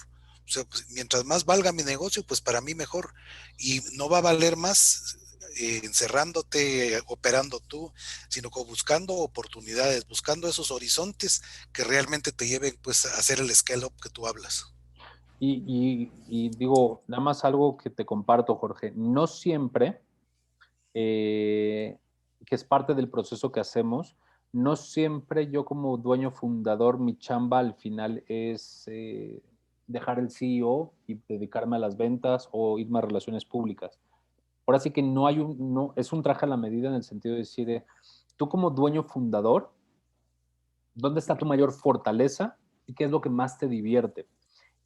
O sea, pues, mientras más valga mi negocio, pues para mí mejor. Y no va a valer más encerrándote, operando tú, sino que buscando oportunidades, buscando esos horizontes que realmente te lleven pues a hacer el scale up que tú hablas. Y digo, nada más algo que te comparto, Jorge, no siempre, que es parte del proceso que hacemos, no siempre yo como dueño fundador, mi chamba al final es dejar el CEO y dedicarme a las ventas o irme a relaciones públicas. Ahora sí que no, es un traje a la medida en el sentido de decir, tú como dueño fundador, ¿dónde está tu mayor fortaleza y qué es lo que más te divierte?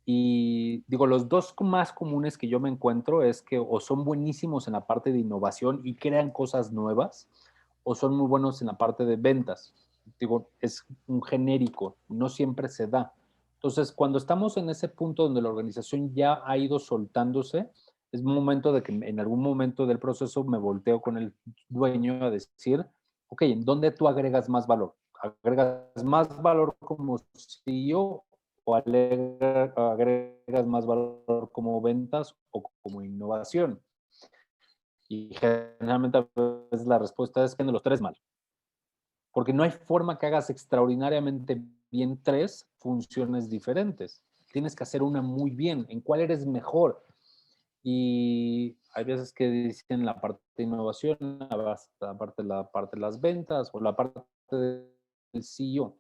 Y digo, los dos más comunes que yo me encuentro es que o son buenísimos en la parte de innovación y crean cosas nuevas, o son muy buenos en la parte de ventas. Digo, es un genérico, no siempre se da. Entonces, cuando estamos en ese punto donde la organización ya ha ido soltándose, es momento de que en algún momento del proceso me volteo con el dueño a decir, ok, ¿en dónde tú agregas más valor? ¿Agregas más valor como CEO o agregas más valor como ventas o como innovación? Y generalmente a veces la respuesta es que de los tres mal. Porque no hay forma que hagas extraordinariamente bien tres funciones diferentes. Tienes que hacer una muy bien. ¿En cuál eres mejor? Y hay veces que dicen la parte de innovación, la parte de las ventas o la parte del CEO.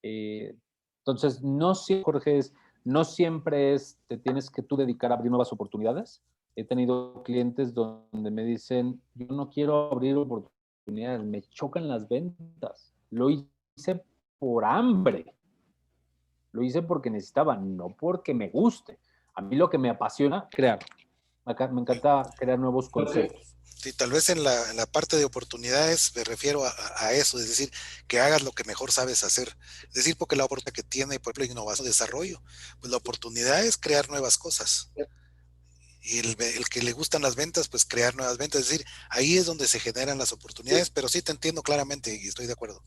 Entonces, no siempre, Jorge, no siempre te tienes que tú dedicar a abrir nuevas oportunidades. He tenido clientes donde me dicen, yo no quiero abrir oportunidades, me chocan las ventas. Lo hice por hambre. Lo hice porque necesitaba, no porque me guste. A mí lo que me apasiona, crear. Me encanta crear nuevos conceptos. Sí, tal vez en la parte de oportunidades me refiero a eso, es decir, que hagas lo que mejor sabes hacer. Es decir, porque la oportunidad que tiene, por ejemplo, innovación, desarrollo, pues la oportunidad es crear nuevas cosas. Y el que le gustan las ventas, pues crear nuevas ventas. Es decir, ahí es donde se generan las oportunidades, pero sí te entiendo claramente y estoy de acuerdo.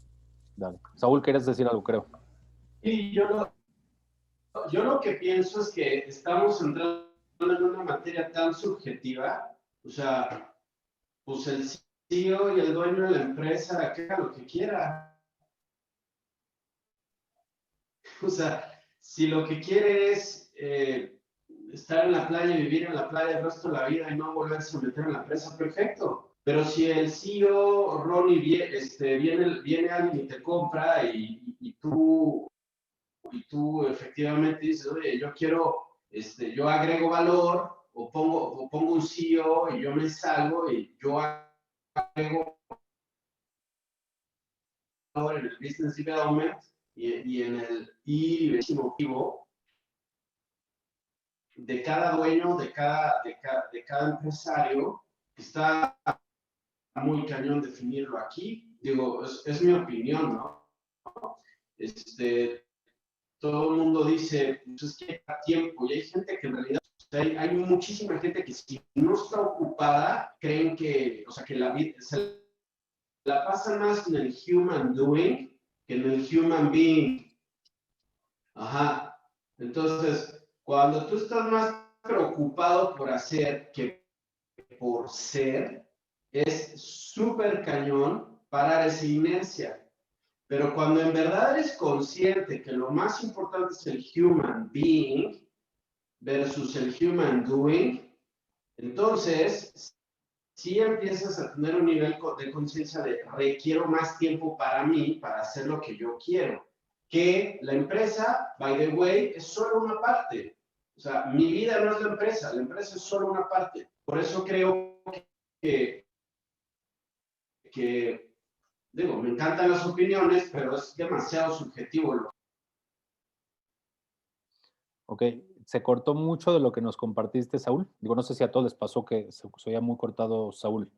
Dale. Saúl, ¿quieres decir algo, creo? Sí, yo lo que pienso es que estamos entrando en una materia tan subjetiva, o sea, pues el CEO y el dueño de la empresa que haga lo que quiera. O sea, si lo que quiere es estar en la playa, vivir en la playa el resto de la vida y no volverse a meter en la empresa, perfecto. Pero si el CEO, Ronnie, viene alguien y te compra y tú efectivamente dices, oye, yo quiero, yo agrego valor o pongo un CEO y yo me salgo y yo agrego valor en el business development y en el motivo de cada dueño, de cada empresario, está muy cañón definirlo aquí. Digo, es mi opinión, ¿no? Todo el mundo dice, pues es que hay tiempo, y hay gente que en realidad, hay muchísima gente que si no está ocupada, creen que, o sea, que la vida se la pasa más en el human doing que en el human being. Ajá. Entonces, cuando tú estás más preocupado por hacer que por ser, es súper cañón parar esa inercia. Pero cuando en verdad eres consciente que lo más importante es el human being versus el human doing, entonces sí empiezas a tener un nivel de conciencia de requiero más tiempo para mí, para hacer lo que yo quiero. Que la empresa, by the way, es solo una parte. O sea, mi vida no es la empresa es solo una parte. Por eso creo que digo, me encantan las opiniones, pero es demasiado subjetivo. Ok, se cortó mucho de lo que nos compartiste, Saúl. Digo, no sé si a todos les pasó que se oía muy cortado, Saúl.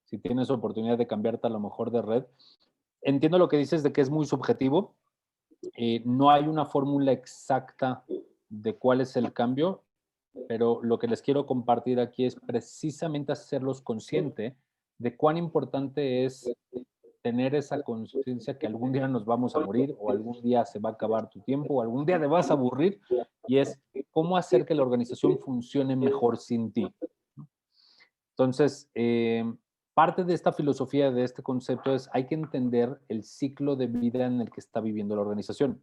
Si tienes oportunidad de cambiarte a lo mejor de red. Entiendo lo que dices de que es muy subjetivo. No hay una fórmula exacta de cuál es el cambio, pero lo que les quiero compartir aquí es precisamente hacerlos consciente de cuán importante es tener esa conciencia que algún día nos vamos a morir o algún día se va a acabar tu tiempo o algún día te vas a aburrir, y es cómo hacer que la organización funcione mejor sin ti. Entonces, parte de esta filosofía, de este concepto es hay que entender el ciclo de vida en el que está viviendo la organización.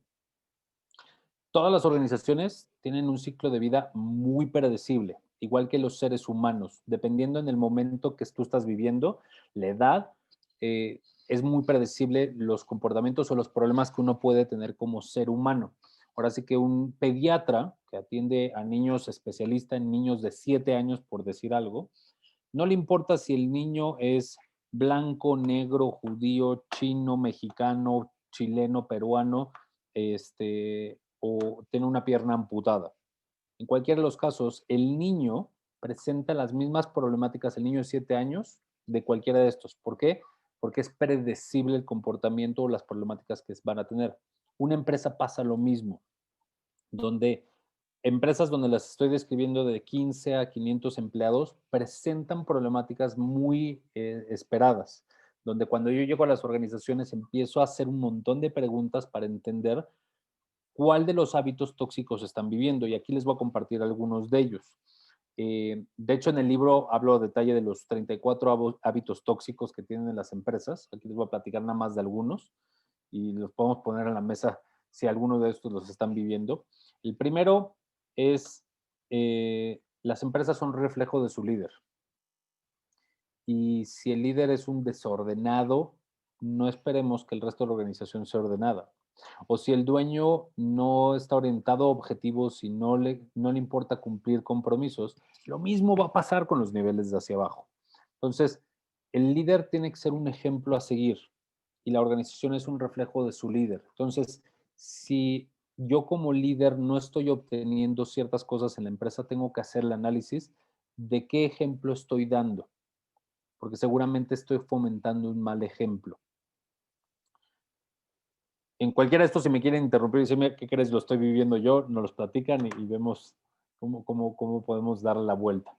Todas las organizaciones tienen un ciclo de vida muy predecible, igual que los seres humanos. Dependiendo en el momento que tú estás viviendo, la edad, es muy predecible los comportamientos o los problemas que uno puede tener como ser humano. Ahora sí que un pediatra que atiende a niños, especialista en niños de 7 años, por decir algo, no le importa si el niño es blanco, negro, judío, chino, mexicano, chileno, peruano, o tiene una pierna amputada. En cualquiera de los casos, el niño presenta las mismas problemáticas, el niño de 7 años, de cualquiera de estos. ¿Por qué? Porque es predecible el comportamiento o las problemáticas que van a tener. Una empresa pasa lo mismo, donde empresas donde las estoy describiendo de 15 a 500 empleados presentan problemáticas muy esperadas, donde cuando yo llego a las organizaciones empiezo a hacer un montón de preguntas para entender cuál de los hábitos tóxicos están viviendo, y aquí les voy a compartir algunos de ellos. De hecho, en el libro hablo a detalle de los 34 hábitos tóxicos que tienen en las empresas. Aquí les voy a platicar nada más de algunos y los podemos poner en la mesa si alguno de estos los están viviendo. El primero es, las empresas son reflejo de su líder. Y si el líder es un desordenado, no esperemos que el resto de la organización sea ordenada. O si el dueño no está orientado a objetivos y no le importa cumplir compromisos, lo mismo va a pasar con los niveles de hacia abajo. Entonces, el líder tiene que ser un ejemplo a seguir y la organización es un reflejo de su líder. Entonces, si yo como líder no estoy obteniendo ciertas cosas en la empresa, tengo que hacer el análisis de qué ejemplo estoy dando, porque seguramente estoy fomentando un mal ejemplo. En cualquiera de estos, si me quieren interrumpir y decirme qué crees, lo estoy viviendo yo, nos los platican y vemos cómo podemos darle la vuelta.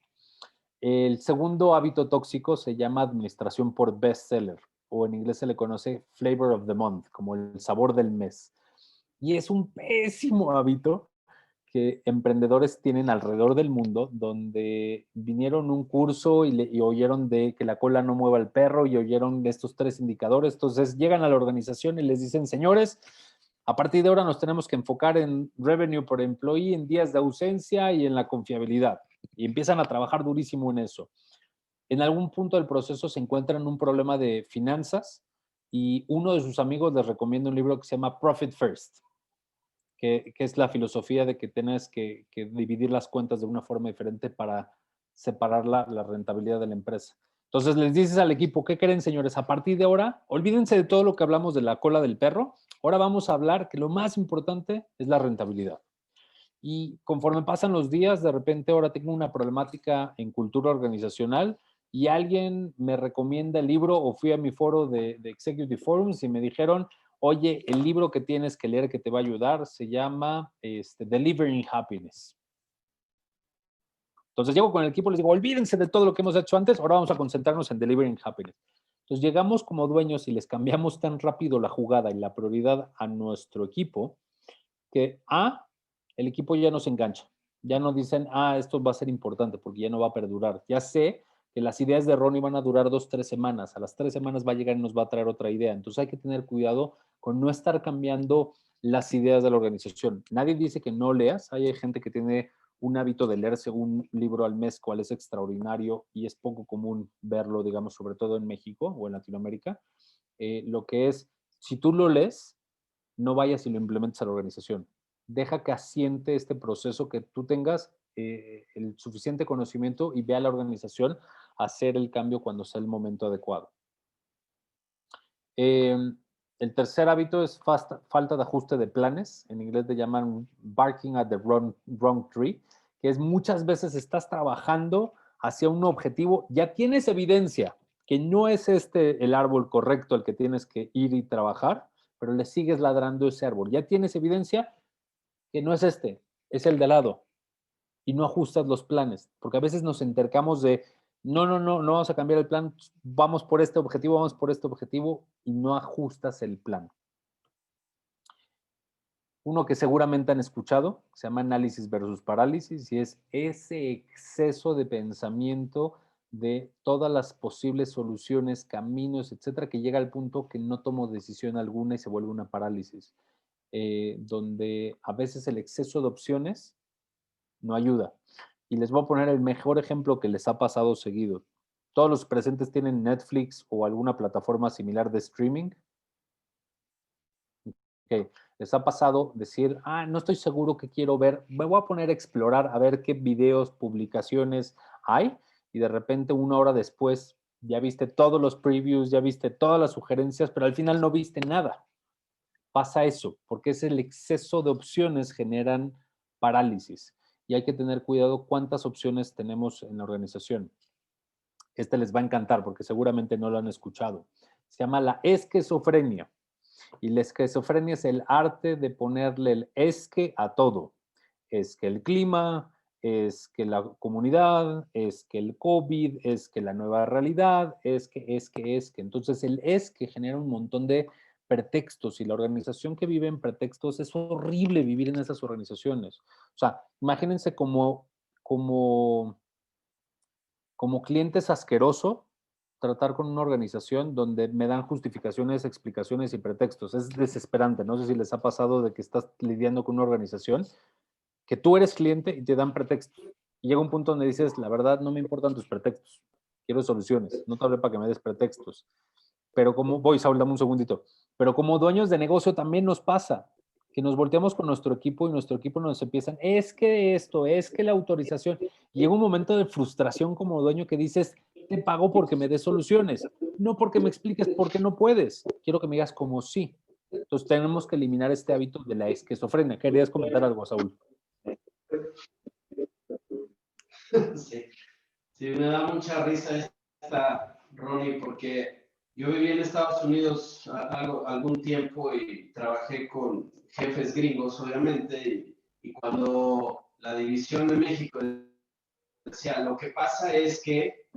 El segundo hábito tóxico se llama administración por bestseller, o en inglés se le conoce flavor of the month, como el sabor del mes. Y es un pésimo hábito que emprendedores tienen alrededor del mundo, donde vinieron un curso y oyeron de que la cola no mueva el perro y oyeron de estos 3 indicadores. Entonces llegan a la organización y les dicen, señores, a partir de ahora nos tenemos que enfocar en revenue por employee, en días de ausencia y en la confiabilidad. Y empiezan a trabajar durísimo en eso. En algún punto del proceso se encuentran un problema de finanzas y uno de sus amigos les recomienda un libro que se llama Profit First, que es la filosofía de que tienes que dividir las cuentas de una forma diferente para separar la rentabilidad de la empresa. Entonces les dices al equipo, ¿qué creen, señores? A partir de ahora, olvídense de todo lo que hablamos de la cola del perro. Ahora vamos a hablar que lo más importante es la rentabilidad. Y conforme pasan los días, de repente ahora tengo una problemática en cultura organizacional y alguien me recomienda el libro, o fui a mi foro de Executive Forums y me dijeron, oye, el libro que tienes que leer que te va a ayudar se llama Delivering Happiness. Entonces llego con el equipo y les digo, olvídense de todo lo que hemos hecho antes, ahora vamos a concentrarnos en Delivering Happiness. Entonces llegamos como dueños y les cambiamos tan rápido la jugada y la prioridad a nuestro equipo que el equipo ya no se engancha. Ya no dicen, esto va a ser importante porque ya no va a perdurar. Ya sé que las ideas de Ronnie van a durar 2-3 semanas. A las 3 semanas va a llegar y nos va a traer otra idea. Entonces hay que tener cuidado con no estar cambiando las ideas de la organización. Nadie dice que no leas. Hay gente que tiene un hábito de leerse un libro al mes, cual es extraordinario y es poco común verlo, digamos, sobre todo en México o en Latinoamérica. Lo que es, si tú lo lees, no vayas y lo implementes a la organización. Deja que asiente este proceso, que tú tengas el suficiente conocimiento y ve a la organización a hacer el cambio cuando sea el momento adecuado. El tercer hábito es falta de ajuste de planes. En inglés le llaman barking at the wrong tree, que es muchas veces estás trabajando hacia un objetivo, ya tienes evidencia que no es el árbol correcto al que tienes que ir y trabajar, pero le sigues ladrando ese árbol. Ya tienes evidencia que no es es el de al lado. Y no ajustas los planes, porque a veces nos entercamos de no vamos a cambiar el plan, vamos por este objetivo y no ajustas el plan. Uno que seguramente han escuchado, se llama análisis versus parálisis, y es ese exceso de pensamiento de todas las posibles soluciones, caminos, etcétera, que llega al punto que no tomo decisión alguna y se vuelve una parálisis, donde a veces el exceso de opciones no ayuda. Y les voy a poner el mejor ejemplo que les ha pasado seguido. ¿Todos los presentes tienen Netflix o alguna plataforma similar de streaming? Okay. ¿Les ha pasado decir, no estoy seguro qué quiero ver, me voy a poner a explorar, a ver qué videos, publicaciones hay, y de repente 1 hora después ya viste todos los previews, ya viste todas las sugerencias, pero al final no viste nada? Pasa eso, porque es el exceso de opciones generan parálisis. Y hay que tener cuidado cuántas opciones tenemos en la organización. Les va a encantar porque seguramente no lo han escuchado. Se llama la esquizofrenia. Y la esquizofrenia es el arte de ponerle el es que a todo. Es que el clima, es que la comunidad, es que el COVID, es que la nueva realidad, es que. Entonces el es que genera un montón de pretextos, y la organización que vive en pretextos, es horrible vivir en esas organizaciones. O sea, imagínense como cliente es asqueroso tratar con una organización donde me dan justificaciones, explicaciones y pretextos. Es desesperante. No sé si les ha pasado de que estás lidiando con una organización que tú eres cliente y te dan pretextos. Y llega un punto donde dices, la verdad, no me importan tus pretextos. Quiero soluciones. No te hablé para que me des pretextos. Pero Saúl, dame un segundito. Pero como dueños de negocio también nos pasa que nos volteamos con nuestro equipo y nuestro equipo nos empiezan, es que esto, es que la autorización. Y llega un momento de frustración como dueño que dices, te pago porque me des soluciones, no porque me expliques por qué no puedes. Quiero que me digas como sí. Entonces tenemos que eliminar este hábito de la esquizofrenia. ¿Querías comentar algo, Saúl? Sí, me da mucha risa esta, Ronnie, porque yo viví en Estados Unidos algún tiempo y trabajé con jefes gringos, obviamente, y cuando la división de México decía, lo que pasa es que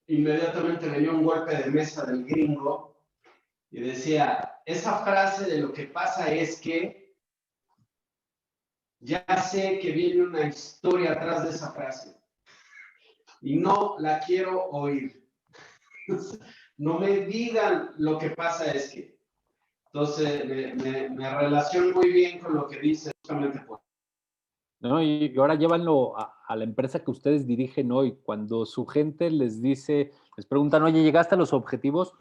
inmediatamente venía un golpe de mesa del gringo y decía, esa frase de lo que pasa es que ya sé que viene una historia atrás de esa frase y no la quiero oír. No me digan lo que pasa es que. Entonces, me relaciono muy bien con lo que dice justamente por. No, y ahora llévanlo a la empresa que ustedes dirigen hoy. Cuando su gente les dice, les preguntan, oye, ¿llegaste a los objetivos?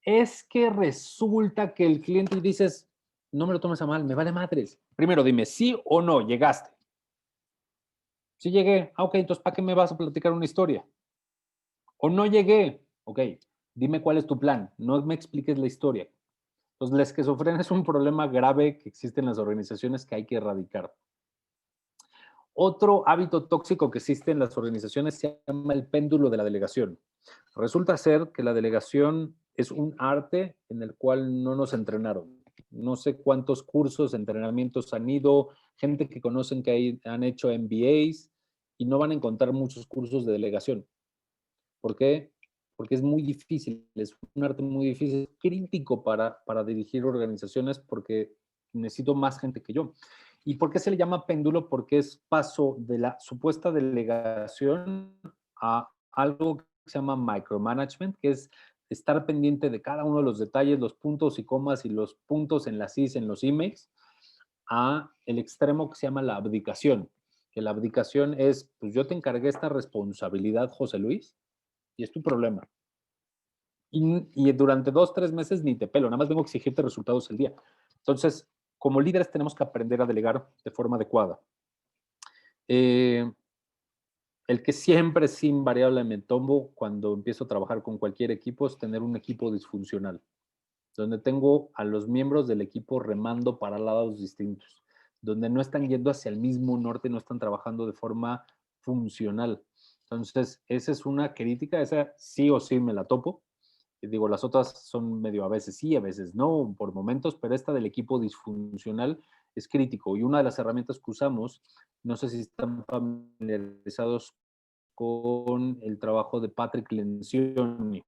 Es que resulta que el cliente, y dices, no me lo tomes a mal, me vale madres. Primero dime, ¿sí o no llegaste? Sí llegué. Ok, entonces ¿para qué me vas a platicar una historia? O no llegué. Ok, dime cuál es tu plan. No me expliques la historia. Entonces, la esquizofrenia es un problema grave que existe en las organizaciones que hay que erradicar. Otro hábito tóxico que existe en las organizaciones se llama el péndulo de la delegación. Resulta ser que la delegación es un arte en el cual no nos entrenaron. No sé cuántos cursos, entrenamientos han ido, gente que conocen que han hecho MBAs y no van a encontrar muchos cursos de delegación. ¿Por qué? Porque es muy difícil, es un arte muy difícil, crítico para dirigir organizaciones porque necesito más gente que yo. ¿Y por qué se le llama péndulo? Porque es paso de la supuesta delegación a algo que se llama micromanagement, que es estar pendiente de cada uno de los detalles, los puntos y comas y los puntos en las IS, en los emails, a el extremo que se llama la abdicación. Que la abdicación es, pues yo te encargué esta responsabilidad, José Luis, y es tu problema. Y durante 2, 3 meses ni te pelo, nada más vengo a exigirte resultados el día. Entonces, como líderes tenemos que aprender a delegar de forma adecuada. El El que siempre es invariable me tomo cuando empiezo a trabajar con cualquier equipo es tener un equipo disfuncional, donde tengo a los miembros del equipo remando para lados distintos, donde no están yendo hacia el mismo norte, no están trabajando de forma funcional. Entonces, esa es una crítica, esa sí o sí me la topo. Digo, las otras son medio a veces sí, a veces no, por momentos, pero esta del equipo disfuncional es crítico. Y una de las herramientas que usamos, no sé si están familiarizados con el trabajo de Patrick Lencioni,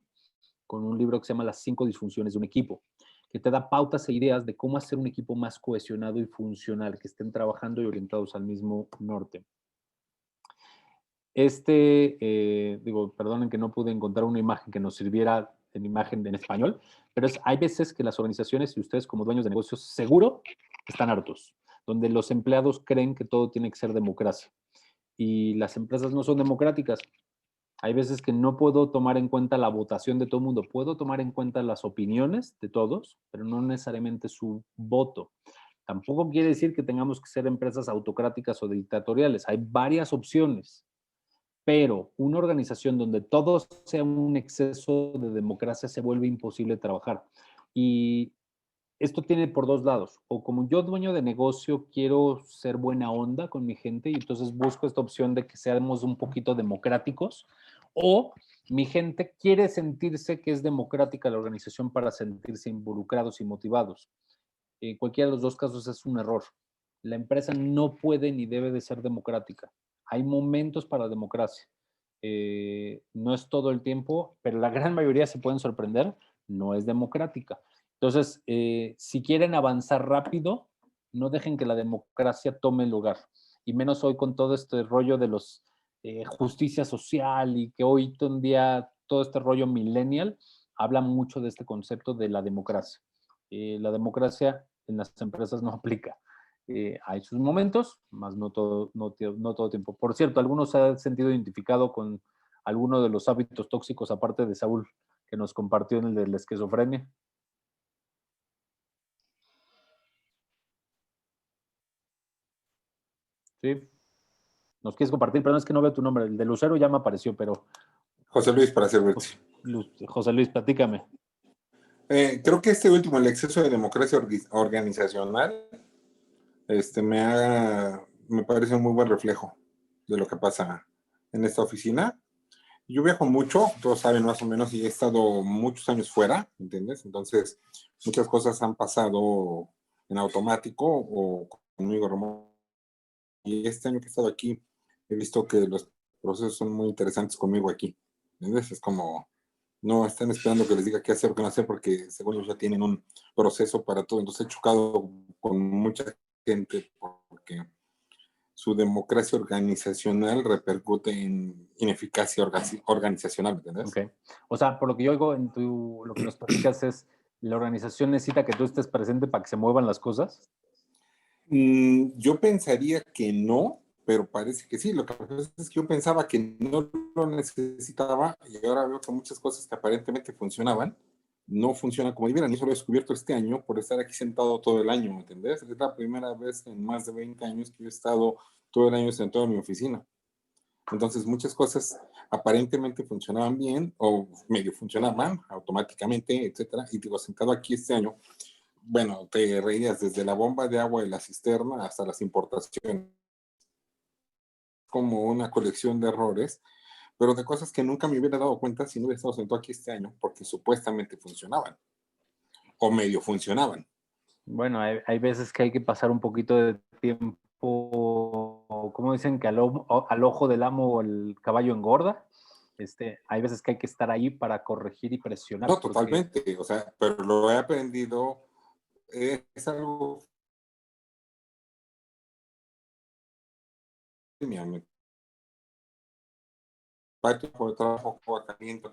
con un libro que se llama Las 5 disfunciones de un equipo, que te da pautas e ideas de cómo hacer un equipo más cohesionado y funcional, que estén trabajando y orientados al mismo norte. Digo, perdonen que no pude encontrar una imagen que nos sirviera en imagen en español, pero hay veces que las organizaciones y ustedes como dueños de negocios seguro están hartos, donde los empleados creen que todo tiene que ser democracia y las empresas no son democráticas. Hay veces que no puedo tomar en cuenta la votación de todo el mundo. Puedo tomar en cuenta las opiniones de todos, pero no necesariamente su voto. Tampoco quiere decir que tengamos que ser empresas autocráticas o dictatoriales. Hay varias opciones, pero una organización donde todo sea un exceso de democracia se vuelve imposible trabajar. Y esto tiene por dos lados. O como yo, dueño de negocio, quiero ser buena onda con mi gente y entonces busco esta opción de que seamos un poquito democráticos, o mi gente quiere sentirse que es democrática la organización para sentirse involucrados y motivados. Cualquiera de los dos casos es un error. La empresa no puede ni debe de ser democrática. Hay momentos para democracia. No es todo el tiempo, pero la gran mayoría se pueden sorprender, no es democrática. Entonces, si quieren avanzar rápido, no dejen que la democracia tome lugar. Y menos hoy con todo este rollo de los justicia social y que hoy en día todo este rollo millennial habla mucho de este concepto de la democracia. La democracia en las empresas no aplica. Hay sus momentos, más no todo tiempo. Por cierto, ¿algunos se han sentido identificado con alguno de los hábitos tóxicos, aparte de Saúl, que nos compartió en el de la esquizofrenia? Sí. ¿Nos quieres compartir? Perdón, es que no veo tu nombre. El de Lucero ya me apareció, pero... José Luis, para servirte. José Luis, platícame. Creo que este último, el exceso de democracia organizacional, me parece un muy buen reflejo de lo que pasa en esta oficina. Yo viajo mucho, todos saben más o menos, y he estado muchos años fuera, ¿entiendes? Entonces, muchas cosas han pasado en automático o conmigo remoto. Y este año que he estado aquí, he visto que los procesos son muy interesantes conmigo aquí, ¿entiendes? Es como, no están esperando que les diga qué hacer o qué no hacer, porque según ellos ya tienen un proceso para todo. Entonces he chocado con mucha gente porque su democracia organizacional repercute en ineficacia organizacional, ¿entiendes? Ok. O sea, por lo que yo oigo en lo que nos platicas es, ¿la organización necesita que tú estés presente para que se muevan las cosas? Yo pensaría que no, pero parece que sí. Lo que pasa es que yo pensaba que no lo necesitaba y ahora veo que muchas cosas que aparentemente funcionaban no funcionan como debieran. Y eso lo he descubierto este año por estar aquí sentado todo el año, ¿me entendés? Es la primera vez en más de 20 años que yo he estado todo el año sentado en mi oficina. Entonces muchas cosas aparentemente funcionaban bien o medio funcionaban automáticamente, etcétera. Y digo, sentado aquí este año, bueno, te reirías desde la bomba de agua de la cisterna hasta las importaciones. Como una colección de errores, pero de cosas que nunca me hubiera dado cuenta si no hubiera estado sentado aquí este año, porque supuestamente funcionaban o medio funcionaban. Bueno, hay veces que hay que pasar un poquito de tiempo, como dicen que al ojo del amo el caballo engorda. Hay veces que hay que estar ahí para corregir y presionar. No, totalmente, o sea, pero lo he aprendido, es algo... Por el trabajo, agua caliente,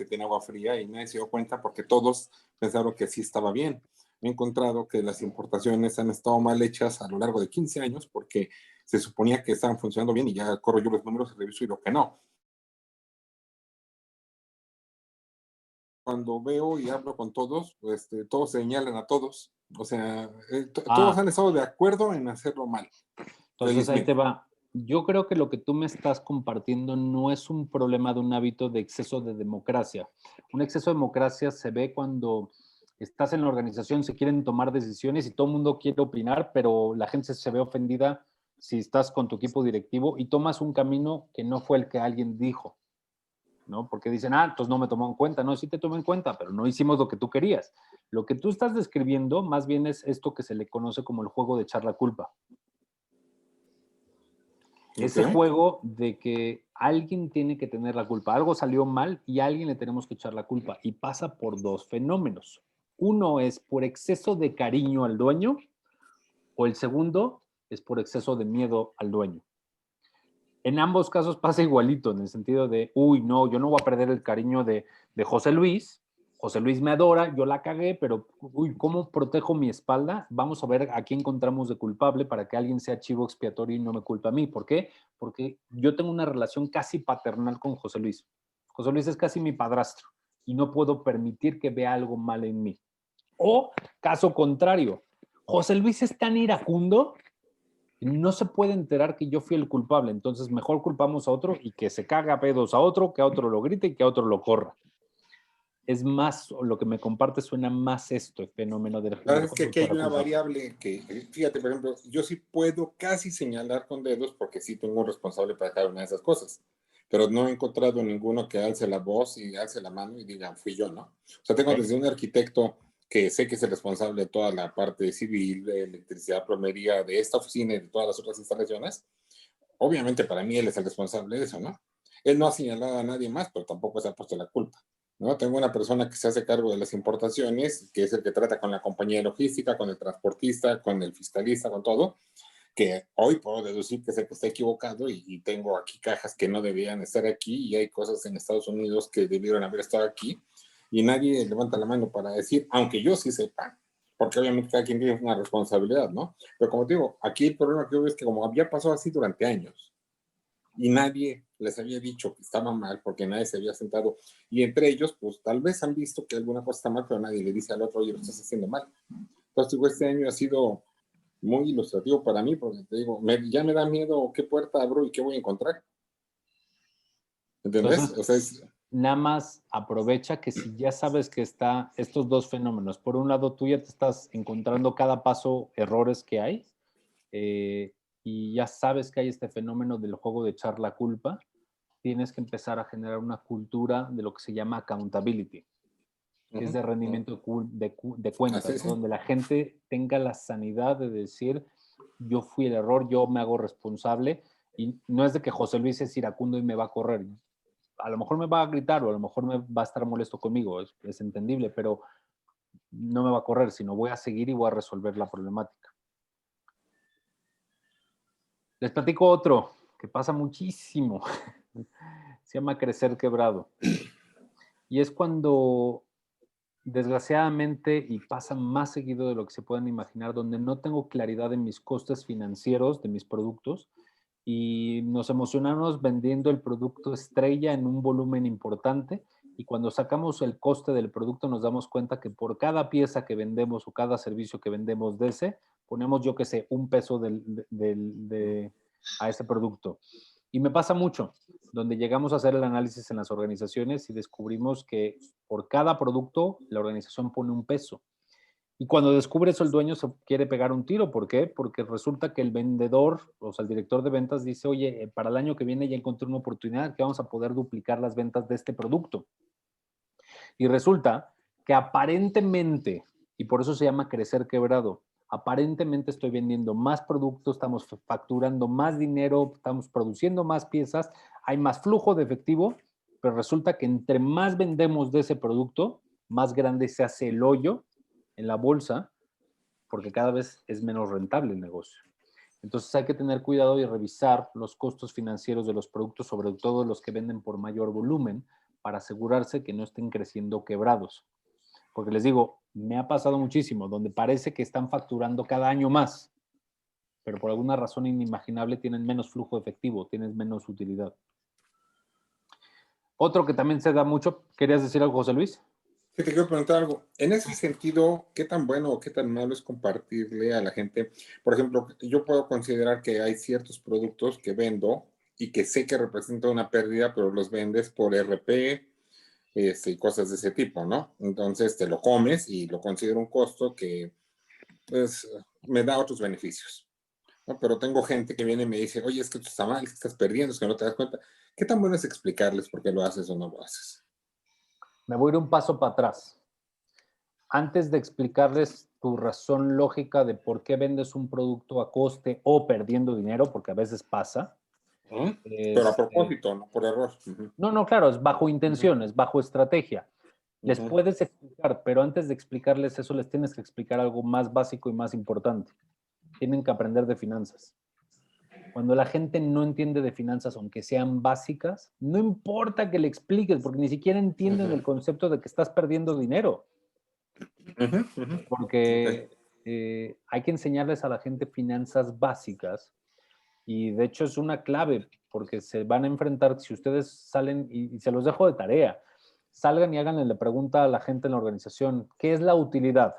tiene agua fría y nadie se dio cuenta porque todos pensaron que sí estaba bien. He encontrado que las importaciones han estado mal hechas a lo largo de 15 años porque se suponía que estaban funcionando bien y ya corro yo los números y reviso y lo que no. Cuando veo y hablo con todos, todos señalan a todos. O sea, todos han estado de acuerdo en hacerlo mal. Entonces ahí te va. Yo creo que lo que tú me estás compartiendo no es un problema de un hábito de exceso de democracia. Un exceso de democracia se ve cuando estás en la organización, se quieren tomar decisiones y todo el mundo quiere opinar, pero la gente se ve ofendida si estás con tu equipo directivo y tomas un camino que no fue el que alguien dijo, ¿no? Porque dicen, entonces no me tomó en cuenta. No, sí te tomé en cuenta, pero no hicimos lo que tú querías. Lo que tú estás describiendo más bien es esto que se le conoce como el juego de echar la culpa. Ese juego de que alguien tiene que tener la culpa. Algo salió mal y a alguien le tenemos que echar la culpa. Y pasa por dos fenómenos. Uno es por exceso de cariño al dueño o el segundo es por exceso de miedo al dueño. En ambos casos pasa igualito, en el sentido de, uy, no, yo no voy a perder el cariño de José Luis. José Luis me adora, yo la cagué, pero, uy, ¿cómo protejo mi espalda? Vamos a ver a quién encontramos de culpable para que alguien sea chivo expiatorio y no me culpe a mí. ¿Por qué? Porque yo tengo una relación casi paternal con José Luis. José Luis es casi mi padrastro y no puedo permitir que vea algo mal en mí. O, caso contrario, José Luis es tan iracundo, no se puede enterar que yo fui el culpable, entonces mejor culpamos a otro y que se caga a pedos a otro, que a otro lo grite y que a otro lo corra. Es más, lo que me comparte suena más esto, el fenómeno del juego. Es que aquí hay una variable que, fíjate, por ejemplo, yo sí puedo casi señalar con dedos porque sí tengo un responsable para cada una de esas cosas, pero no he encontrado ninguno que alce la voz y alce la mano y diga, fui yo, ¿no? O sea, tengo desde un arquitecto que sé que es el responsable de toda la parte civil, de electricidad, plomería, de esta oficina y de todas las otras instalaciones. Obviamente para mí él es el responsable de eso, ¿no? Él no ha señalado a nadie más, pero tampoco se ha puesto la culpa, ¿no? Tengo una persona que se hace cargo de las importaciones, que es el que trata con la compañía de logística, con el transportista, con el fiscalista, con todo, que hoy puedo deducir que es el que está equivocado y tengo aquí cajas que no debían estar aquí y hay cosas en Estados Unidos que debieron haber estado aquí y nadie levanta la mano para decir, aunque yo sí sepa, porque obviamente cada quien tiene una responsabilidad, ¿no? Pero como te digo, aquí el problema que yo veo es que como había pasado así durante años y nadie les había dicho que estaba mal porque nadie se había sentado y entre ellos, pues tal vez han visto que alguna cosa está mal, pero nadie le dice al otro, oye, lo estás haciendo mal. Entonces, digo, este año ha sido muy ilustrativo para mí porque te digo, ya me da miedo qué puerta abro y qué voy a encontrar. ¿Entendés? Entonces, o sea, es... Nada más aprovecha que si ya sabes que está estos dos fenómenos, por un lado tú ya te estás encontrando cada paso errores que hay y ya sabes que hay este fenómeno del juego de echar la culpa, tienes que empezar a generar una cultura de lo que se llama accountability, que es de rendimiento de cuentas, ¿no? Donde la gente tenga la sanidad de decir, yo fui el error, yo me hago responsable, y no es de que José Luis es iracundo y me va a correr. A lo mejor me va a gritar o a lo mejor me va a estar molesto conmigo, es entendible, pero no me va a correr, sino voy a seguir y voy a resolver la problemática. Les platico otro que pasa muchísimo. Se llama crecer quebrado. Y es cuando, desgraciadamente, y pasa más seguido de lo que se pueden imaginar, donde no tengo claridad en mis costes financieros de mis productos y nos emocionamos vendiendo el producto estrella en un volumen importante y cuando sacamos el coste del producto nos damos cuenta que por cada pieza que vendemos o cada servicio que vendemos de ese, ponemos, yo qué sé, $1 a ese producto. Y me pasa mucho, donde llegamos a hacer el análisis en las organizaciones y descubrimos que por cada producto la organización pone $1. Y cuando descubre eso, el dueño se quiere pegar un tiro. ¿Por qué? Porque resulta que el vendedor, o sea, el director de ventas dice, oye, para el año que viene ya encontré una oportunidad que vamos a poder duplicar las ventas de este producto. Y resulta que aparentemente, y por eso se llama crecer quebrado, aparentemente estoy vendiendo más productos, estamos facturando más dinero, estamos produciendo más piezas, hay más flujo de efectivo, pero resulta que entre más vendemos de ese producto, más grande se hace el hoyo en la bolsa, porque cada vez es menos rentable el negocio. Entonces hay que tener cuidado y revisar los costos financieros de los productos, sobre todo los que venden por mayor volumen, para asegurarse que no estén creciendo quebrados. Porque les digo, me ha pasado muchísimo, donde parece que están facturando cada año más, pero por alguna razón inimaginable tienen menos flujo efectivo, tienen menos utilidad. Otro que también se da mucho, ¿querías decir algo, José Luis? Te quiero preguntar algo. En ese sentido, ¿qué tan bueno o qué tan malo es compartirle a la gente? Por ejemplo, yo puedo considerar que hay ciertos productos que vendo y que sé que representan una pérdida, pero los vendes por RP, y cosas de ese tipo, ¿no? Entonces te lo comes y lo considero un costo que, pues, me da otros beneficios, ¿no? Pero tengo gente que viene y me dice, oye, es que esto está mal, es que estás perdiendo, es que no te das cuenta. ¿Qué tan bueno es explicarles por qué lo haces o no lo haces? Me voy a ir un paso para atrás. Antes de explicarles tu razón lógica de por qué vendes un producto a coste o perdiendo dinero, porque a veces pasa. Pero a propósito, no por error. No, claro, es bajo intención, es bajo estrategia. Les puedes explicar, pero antes de explicarles eso, les tienes que explicar algo más básico y más importante. Tienen que aprender de finanzas. Cuando la gente no entiende de finanzas, aunque sean básicas, no importa que le expliques, porque ni siquiera entienden el concepto de que estás perdiendo dinero. Porque hay que enseñarles a la gente finanzas básicas y de hecho es una clave porque se van a enfrentar, si ustedes salen, y se los dejo de tarea, salgan y háganle la pregunta a la gente en la organización, ¿qué es la utilidad?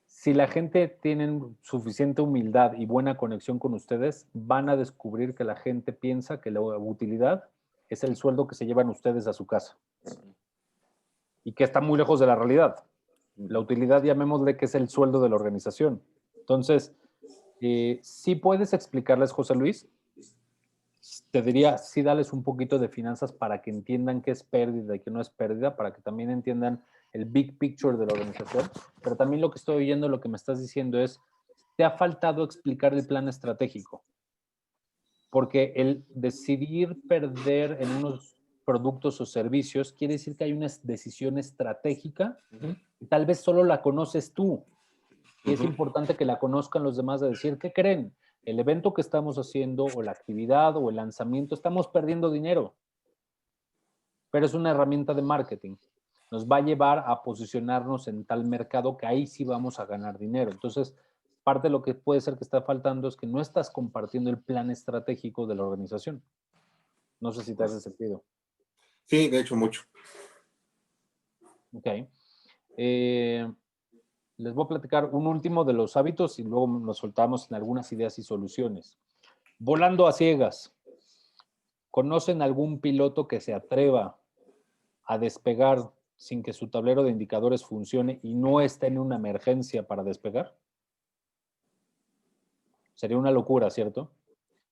Si la gente tiene suficiente humildad y buena conexión con ustedes, van a descubrir que la gente piensa que la utilidad es el sueldo que se llevan ustedes a su casa y que está muy lejos de la realidad. La utilidad, llamémosle que es el sueldo de la organización. Entonces, sí puedes explicarles, José Luis, te diría, sí dales un poquito de finanzas para que entiendan qué es pérdida y qué no es pérdida, para que también entiendan el big picture de la organización, pero también lo que estoy oyendo, lo que me estás diciendo es, te ha faltado explicar el plan estratégico, porque el decidir perder en unos productos o servicios quiere decir que hay una decisión estratégica y tal vez solo la conoces tú. Y es importante que la conozcan los demás de decir, ¿qué creen? El evento que estamos haciendo o la actividad o el lanzamiento, estamos perdiendo dinero, pero es una herramienta de marketing. Nos va a llevar a posicionarnos en tal mercado que ahí sí vamos a ganar dinero. Entonces, parte de lo que puede ser que está faltando es que no estás compartiendo el plan estratégico de la organización. No sé si te hace sentido. Sí, de hecho, mucho. Ok. Les voy a platicar un último de los hábitos y luego nos soltamos en algunas ideas y soluciones. Volando a ciegas. ¿Conocen algún piloto que se atreva a despegar sin que su tablero de indicadores funcione y no esté en una emergencia para despegar? Sería una locura, ¿cierto?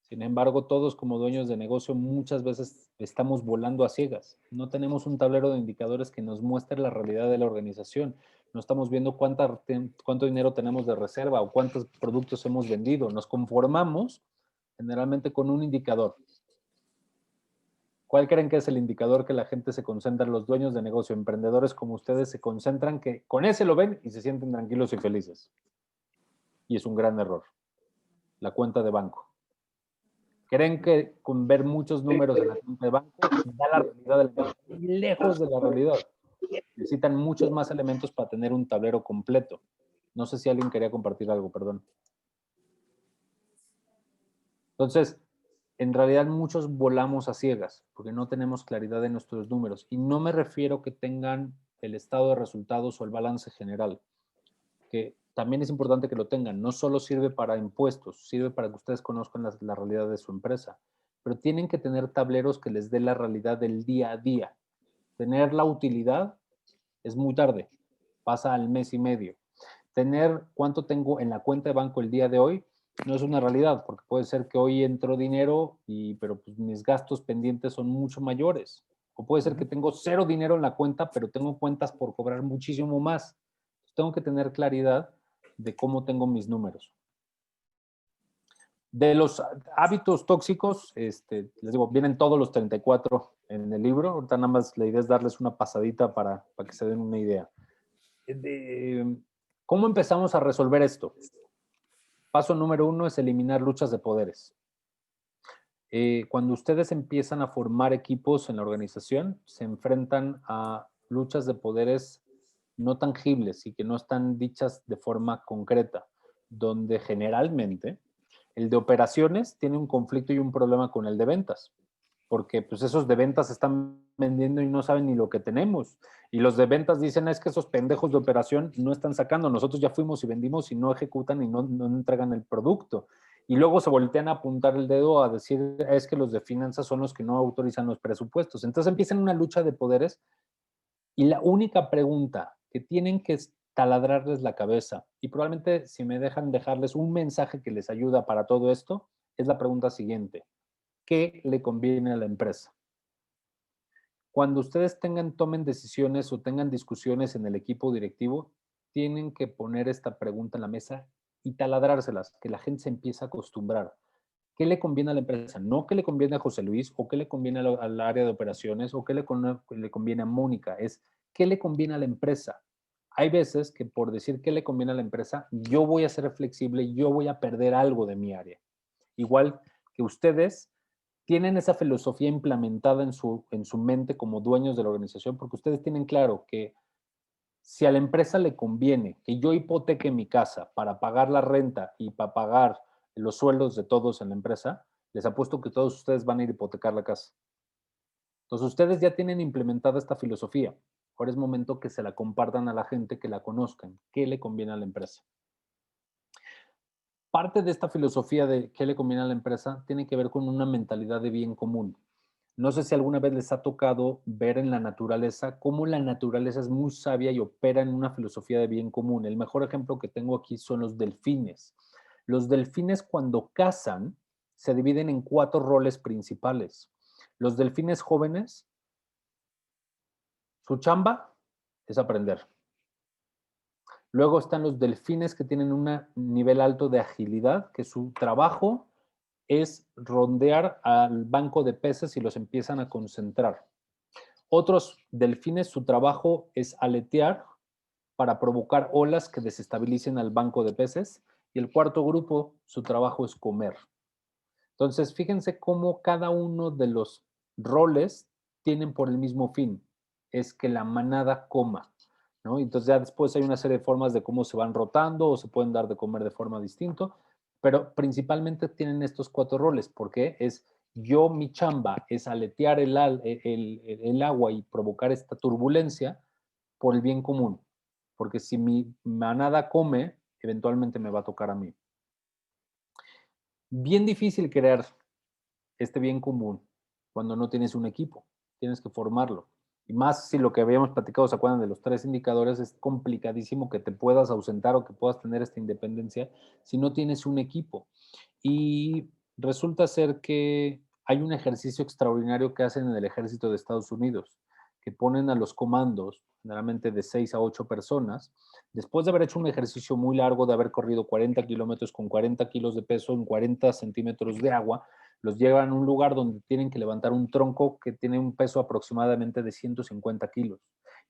Sin embargo, todos como dueños de negocio muchas veces estamos volando a ciegas. No tenemos un tablero de indicadores que nos muestre la realidad de la organización. No estamos viendo cuánto dinero tenemos de reserva o cuántos productos hemos vendido. Nos conformamos generalmente con un indicador. ¿Cuál creen que es el indicador que la gente se concentra, los dueños de negocio, emprendedores como ustedes, se concentran que con ese lo ven y se sienten tranquilos y felices? Y es un gran error. La cuenta de banco. Creen que con ver muchos números en la cuenta de banco da la realidad del negocio. Lejos de la realidad. Necesitan muchos más elementos para tener un tablero completo. No sé si alguien quería compartir algo, perdón. Entonces, en realidad muchos volamos a ciegas porque no tenemos claridad de nuestros números. Y no me refiero que tengan el estado de resultados o el balance general, que también es importante que lo tengan. No solo sirve para impuestos, sirve para que ustedes conozcan la realidad de su empresa. Pero tienen que tener tableros que les dé la realidad del día a día. Tener la utilidad es muy tarde, pasa al mes y medio. Tener cuánto tengo en la cuenta de banco el día de hoy no es una realidad, porque puede ser que hoy entró dinero, pero pues mis gastos pendientes son mucho mayores. O puede ser que tengo cero dinero en la cuenta, pero tengo cuentas por cobrar muchísimo más. Tengo que tener claridad de cómo tengo mis números. De los hábitos tóxicos, les digo, vienen todos los 34 en el libro. Ahorita nada más la idea es darles una pasadita para que se den una idea. ¿Cómo empezamos a resolver esto? Paso número 1 es eliminar luchas de poderes. Cuando ustedes empiezan a formar equipos en la organización, se enfrentan a luchas de poderes no tangibles y que no están dichas de forma concreta, donde generalmente el de operaciones tiene un conflicto y un problema con el de ventas. porque pues esos de ventas están vendiendo y no saben ni lo que tenemos. Y los de ventas dicen, es que esos pendejos de operación no están sacando. Nosotros ya fuimos y vendimos y no ejecutan y no entregan el producto. Y luego se voltean a apuntar el dedo a decir, es que los de finanzas son los que no autorizan los presupuestos. Entonces empiezan una lucha de poderes y la única pregunta que tienen que taladrarles la cabeza, y probablemente si me dejan dejarles un mensaje que les ayuda para todo esto, es la pregunta siguiente. ¿Qué le conviene a la empresa? Cuando ustedes tomen decisiones o tengan discusiones en el equipo directivo, tienen que poner esta pregunta en la mesa y taladrárselas, que la gente se empiece a acostumbrar. ¿Qué le conviene a la empresa? No qué le conviene a José Luis, o qué le conviene al área de operaciones, o qué le conviene a Mónica. Es qué le conviene a la empresa. Hay veces que por decir qué le conviene a la empresa, yo voy a ser flexible y yo voy a perder algo de mi área. Igual que ustedes tienen esa filosofía implementada en su mente como dueños de la organización, porque ustedes tienen claro que si a la empresa le conviene que yo hipoteque mi casa para pagar la renta y para pagar los sueldos de todos en la empresa, les apuesto que todos ustedes van a ir a hipotecar la casa. Entonces, ustedes ya tienen implementada esta filosofía. Ahora es momento que se la compartan a la gente, que la conozcan. ¿Qué le conviene a la empresa? Parte de esta filosofía de qué le conviene a la empresa tiene que ver con una mentalidad de bien común. No sé si alguna vez les ha tocado ver en la naturaleza cómo la naturaleza es muy sabia y opera en una filosofía de bien común. El mejor ejemplo que tengo aquí son los delfines. Los delfines cuando cazan se dividen en 4 roles principales. Los delfines jóvenes, su chamba es aprender. Luego están los delfines que tienen un nivel alto de agilidad, que su trabajo es rondear al banco de peces y los empiezan a concentrar. Otros delfines, su trabajo es aletear para provocar olas que desestabilicen al banco de peces. Y el cuarto grupo, su trabajo es comer. Entonces, fíjense cómo cada uno de los roles tienen por el mismo fin, es que la manada coma, ¿no? Entonces ya después hay una serie de formas de cómo se van rotando o se pueden dar de comer de forma distinta, pero principalmente tienen estos 4 roles, porque es mi chamba es aletear el agua y provocar esta turbulencia por el bien común, porque si mi manada come, eventualmente me va a tocar a mí. Bien difícil crear este bien común cuando no tienes un equipo, tienes que formarlo. Y más si lo que habíamos platicado, ¿se acuerdan de los 3 indicadores? Es complicadísimo que te puedas ausentar o que puedas tener esta independencia si no tienes un equipo. Y resulta ser que hay un ejercicio extraordinario que hacen en el ejército de Estados Unidos, que ponen a los comandos, generalmente de 6 a 8 personas, después de haber hecho un ejercicio muy largo, de haber corrido 40 kilómetros con 40 kilos de peso en 40 centímetros de agua, los llevan a un lugar donde tienen que levantar un tronco que tiene un peso aproximadamente de 150 kilos.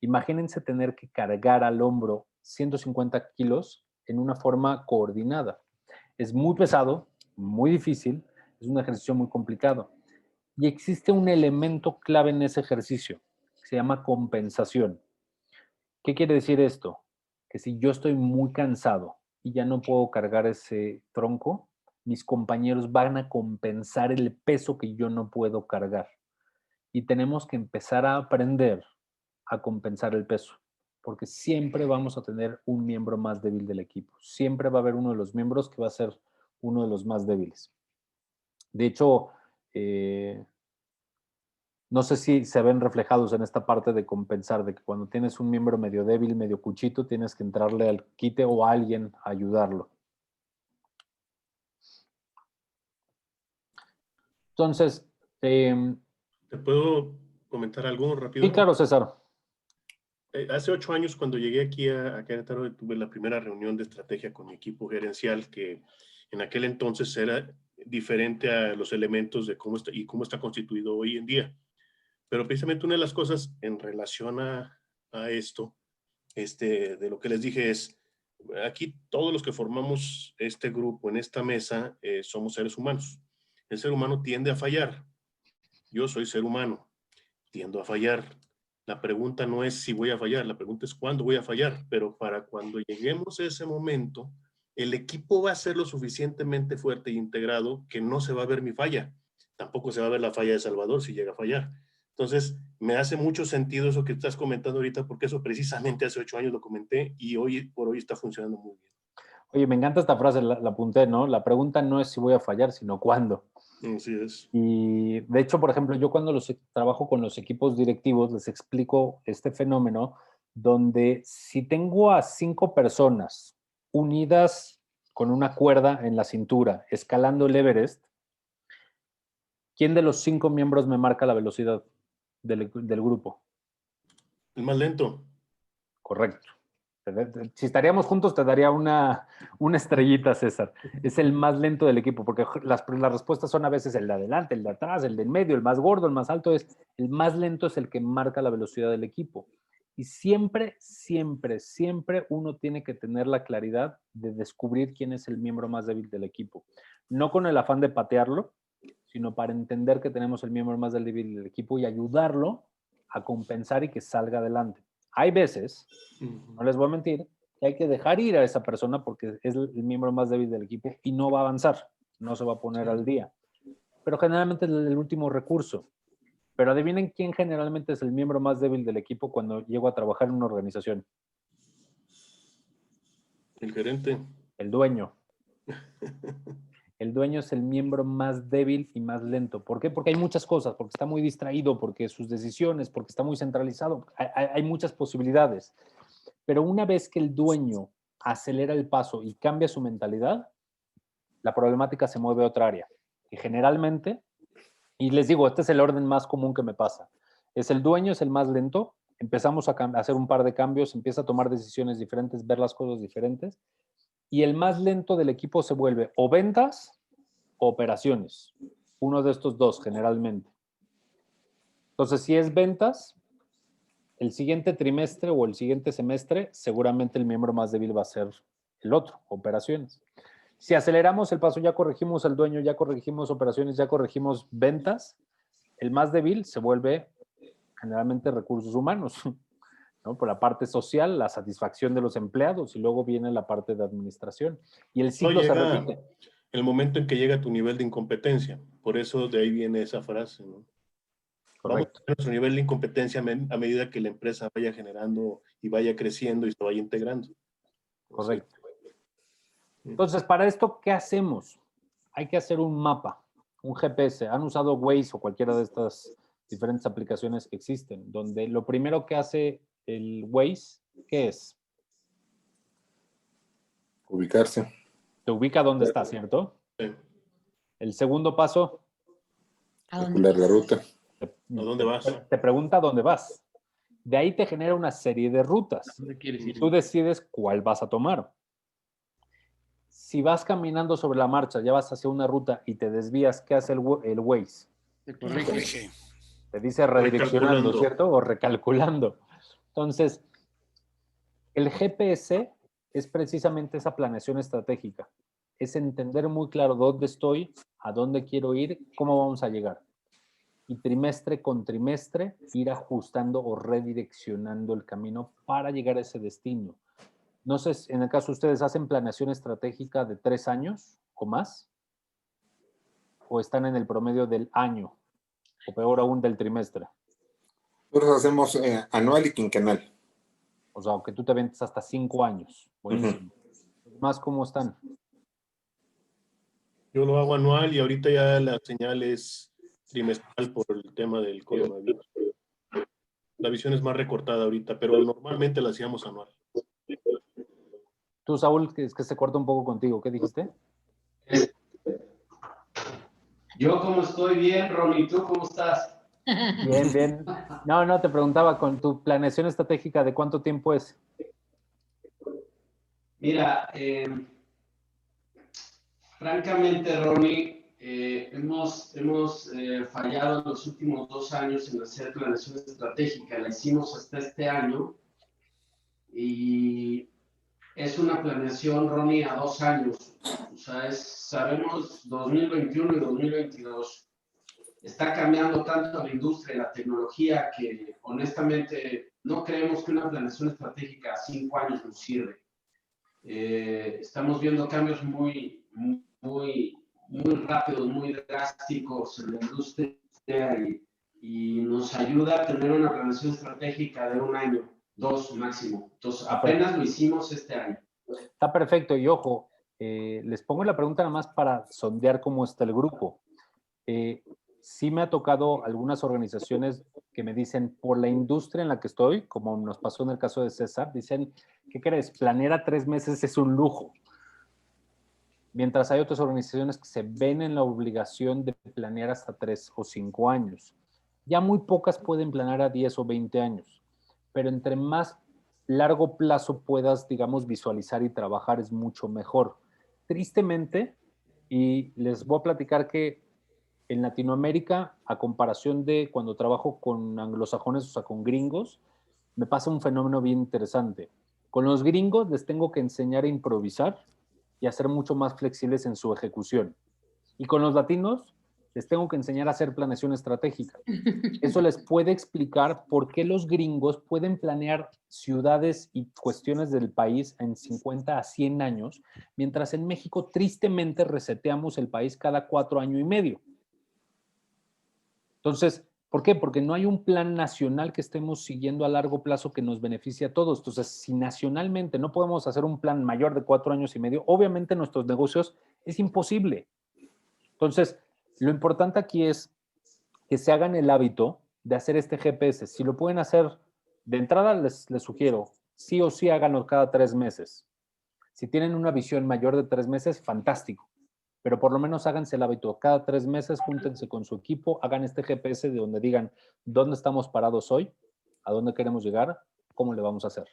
Imagínense tener que cargar al hombro 150 kilos en una forma coordinada. Es muy pesado, muy difícil, es un ejercicio muy complicado. Y existe un elemento clave en ese ejercicio, que se llama compensación. ¿Qué quiere decir esto? Que si yo estoy muy cansado y ya no puedo cargar ese tronco, mis compañeros van a compensar el peso que yo no puedo cargar. Y tenemos que empezar a aprender a compensar el peso, porque siempre vamos a tener un miembro más débil del equipo. Siempre va a haber uno de los miembros que va a ser uno de los más débiles. De hecho, no sé si se ven reflejados en esta parte de compensar, de que cuando tienes un miembro medio débil, medio cuchito, tienes que entrarle al quite o a alguien a ayudarlo. Entonces, ¿te puedo comentar algo rápido? Sí, claro, César. Hace 8 años, cuando llegué aquí a Querétaro, tuve la primera reunión de estrategia con mi equipo gerencial, que en aquel entonces era diferente a los elementos de cómo está constituido hoy en día. Pero precisamente una de las cosas en relación a esto, de lo que les dije es, aquí todos los que formamos este grupo en esta mesa somos seres humanos. El ser humano tiende a fallar. Yo soy ser humano, tiendo a fallar. La pregunta no es si voy a fallar, la pregunta es cuándo voy a fallar, pero para cuando lleguemos a ese momento, el equipo va a ser lo suficientemente fuerte e integrado que no se va a ver mi falla. tampoco se va a ver la falla de Salvador si llega a fallar. Entonces, me hace mucho sentido eso que estás comentando ahorita, porque eso precisamente hace 8 años lo comenté y hoy por hoy está funcionando muy bien. Oye, me encanta esta frase, la apunté, ¿no? La pregunta no es si voy a fallar, sino cuándo. Así es. Y de hecho, por ejemplo, yo cuando trabajo con los equipos directivos les explico este fenómeno donde si tengo a 5 personas unidas con una cuerda en la cintura, escalando el Everest, ¿quién de los 5 miembros me marca la velocidad del grupo? El más lento. Correcto. Si estaríamos juntos te daría una estrellita, César. Es el más lento del equipo, porque las respuestas son a veces el de adelante, el de atrás, el de en medio, el más gordo, el más alto. El más lento es el que marca la velocidad del equipo. Y siempre, siempre, siempre uno tiene que tener la claridad de descubrir quién es el miembro más débil del equipo. No con el afán de patearlo, sino para entender que tenemos el miembro más débil del equipo y ayudarlo a compensar y que salga adelante. Hay veces, no les voy a mentir, que hay que dejar ir a esa persona porque es el miembro más débil del equipo y no va a avanzar, no se va a poner al día. Pero generalmente es el último recurso. Pero adivinen quién generalmente es el miembro más débil del equipo cuando llego a trabajar en una organización. El gerente. El dueño. El dueño es el miembro más débil y más lento. ¿Por qué? Porque hay muchas cosas, porque está muy distraído, porque sus decisiones, porque está muy centralizado. Hay muchas posibilidades. Pero una vez que el dueño acelera el paso y cambia su mentalidad, la problemática se mueve a otra área. Y generalmente, y les digo, este es el orden más común que me pasa. Es el dueño, es el más lento. Empezamos a hacer un par de cambios, empieza a tomar decisiones diferentes, ver las cosas diferentes. Y el más lento del equipo se vuelve o ventas o operaciones. Uno de estos dos, generalmente. Entonces, si es ventas, el siguiente trimestre o el siguiente semestre, seguramente el miembro más débil va a ser el otro, operaciones. Si aceleramos el paso, ya corregimos al dueño, ya corregimos operaciones, ya corregimos ventas, el más débil se vuelve generalmente recursos humanos, ¿no? Por la parte social, la satisfacción de los empleados y luego viene la parte de administración. Y el ciclo se repite. El momento en que llega tu nivel de incompetencia. Por eso de ahí viene esa frase, ¿no? Correcto. Vamos a nuestro nivel de incompetencia a medida que la empresa vaya generando y vaya creciendo y se vaya integrando. Correcto. Entonces, para esto, ¿qué hacemos? Hay que hacer un mapa, un GPS. Han usado Waze o cualquiera de estas diferentes aplicaciones que existen, donde lo primero que hace el Waze, ¿qué es? Ubicarse. Te ubica dónde está, ¿cierto? Sí. El segundo paso. Calcular la ruta. ¿A dónde vas? Te pregunta dónde vas. De ahí te genera una serie de rutas. ¿Dónde quieres ir? Tú decides cuál vas a tomar. Si vas caminando sobre la marcha, ya vas hacia una ruta y te desvías, ¿qué hace el Waze? Te corrige. Te dice redireccionando, Recalculando. ¿cierto? O recalculando. Entonces, el GPS es precisamente esa planeación estratégica. Es entender muy claro dónde estoy, a dónde quiero ir, cómo vamos a llegar. Y trimestre con trimestre ir ajustando o redireccionando el camino para llegar a ese destino. No sé, en el caso de ustedes, ¿hacen planeación estratégica de 3 años o más? ¿O están en el promedio del año? O peor aún, del trimestre. Nosotros hacemos anual y quinquenal. O sea, aunque tú te ventes hasta 5 años. Buenísimo. ¿Más cómo están? Yo lo hago anual y ahorita ya la señal es trimestral por el tema del coronavirus. La visión es más recortada ahorita, pero normalmente la hacíamos anual. Tú, Saúl, que es que se corta un poco contigo. ¿Qué dijiste? Yo como estoy bien, Ronnie, ¿tú cómo estás? Bien, bien. No, te preguntaba, con tu planeación estratégica, ¿de cuánto tiempo es? Mira, francamente, Ronnie, hemos fallado en los últimos 2 años en hacer planeación estratégica. La hicimos hasta este año y es una planeación, Ronnie, a 2 años. O sea, sabemos 2021 y 2022. Está cambiando tanto la industria y la tecnología que honestamente no creemos que una planeación estratégica a 5 años nos sirve. Estamos viendo cambios muy muy rápidos, muy drásticos en la industria y nos ayuda a tener una relación estratégica de 1 año, 2 máximo. Entonces, apenas lo hicimos este año. Está perfecto. Y ojo, les pongo la pregunta nada más para sondear cómo está el grupo. Sí me ha tocado algunas organizaciones que me dicen, por la industria en la que estoy, como nos pasó en el caso de César, dicen, ¿qué crees? Planear a 3 meses es un lujo. Mientras hay otras organizaciones que se ven en la obligación de planear hasta 3 o 5 años. Ya muy pocas pueden planear a 10 o 20 años, pero entre más largo plazo puedas, digamos, visualizar y trabajar es mucho mejor. Tristemente, y les voy a platicar que en Latinoamérica, a comparación de cuando trabajo con anglosajones, o sea, con gringos, me pasa un fenómeno bien interesante. Con los gringos les tengo que enseñar a improvisar y a ser mucho más flexibles en su ejecución. Y con los latinos les tengo que enseñar a hacer planeación estratégica. Eso les puede explicar por qué los gringos pueden planear ciudades y cuestiones del país en 50 a 100 años, mientras en México tristemente reseteamos el país cada 4 años y medio. Entonces, ¿por qué? Porque no hay un plan nacional que estemos siguiendo a largo plazo que nos beneficie a todos. Entonces, si nacionalmente no podemos hacer un plan mayor de 4 años y medio, obviamente nuestros negocios es imposible. Entonces, lo importante aquí es que se hagan el hábito de hacer este GPS. Si lo pueden hacer de entrada, les sugiero, sí o sí háganlo cada 3 meses. Si tienen una visión mayor de 3 meses, fantástico. Pero por lo menos háganse el hábito. Cada 3 meses, júntense con su equipo, hagan este GPS de donde digan dónde estamos parados hoy, a dónde queremos llegar, cómo le vamos a hacer.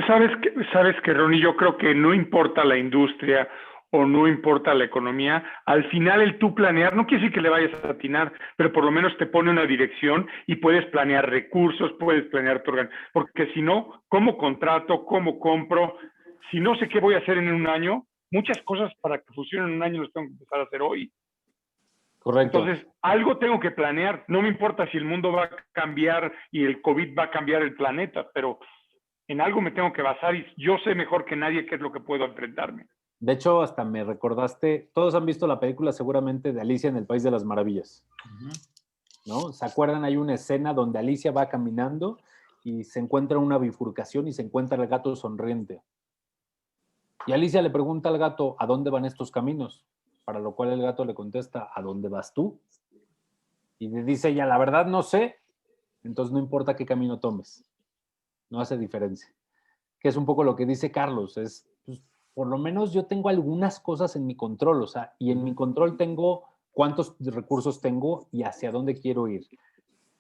Sabes que, Ronnie, yo creo que no importa la industria o no importa la economía, al final el tú planear, no quiere decir que le vayas a atinar, pero por lo menos te pone una dirección y puedes planear recursos, puedes planear tu organización, porque si no, ¿cómo contrato? ¿Cómo compro? Si no sé qué voy a hacer en 1 año, muchas cosas para que funcionen en 1 año las tengo que empezar a hacer hoy. Correcto. Entonces, algo tengo que planear. No me importa si el mundo va a cambiar y el COVID va a cambiar el planeta, pero en algo me tengo que basar y yo sé mejor que nadie qué es lo que puedo enfrentarme. De hecho, hasta me recordaste, todos han visto la película seguramente de Alicia en el País de las Maravillas, ¿no? ¿Se acuerdan? Hay una escena donde Alicia va caminando y se encuentra una bifurcación y se encuentra el gato sonriente. Y Alicia le pregunta al gato, ¿a dónde van estos caminos? Para lo cual el gato le contesta, ¿a dónde vas tú? Y le dice ella, la verdad no sé, entonces no importa qué camino tomes, no hace diferencia. Que es un poco lo que dice Carlos, es, pues, por lo menos yo tengo algunas cosas en mi control, o sea, y en mi control tengo cuántos recursos tengo y hacia dónde quiero ir.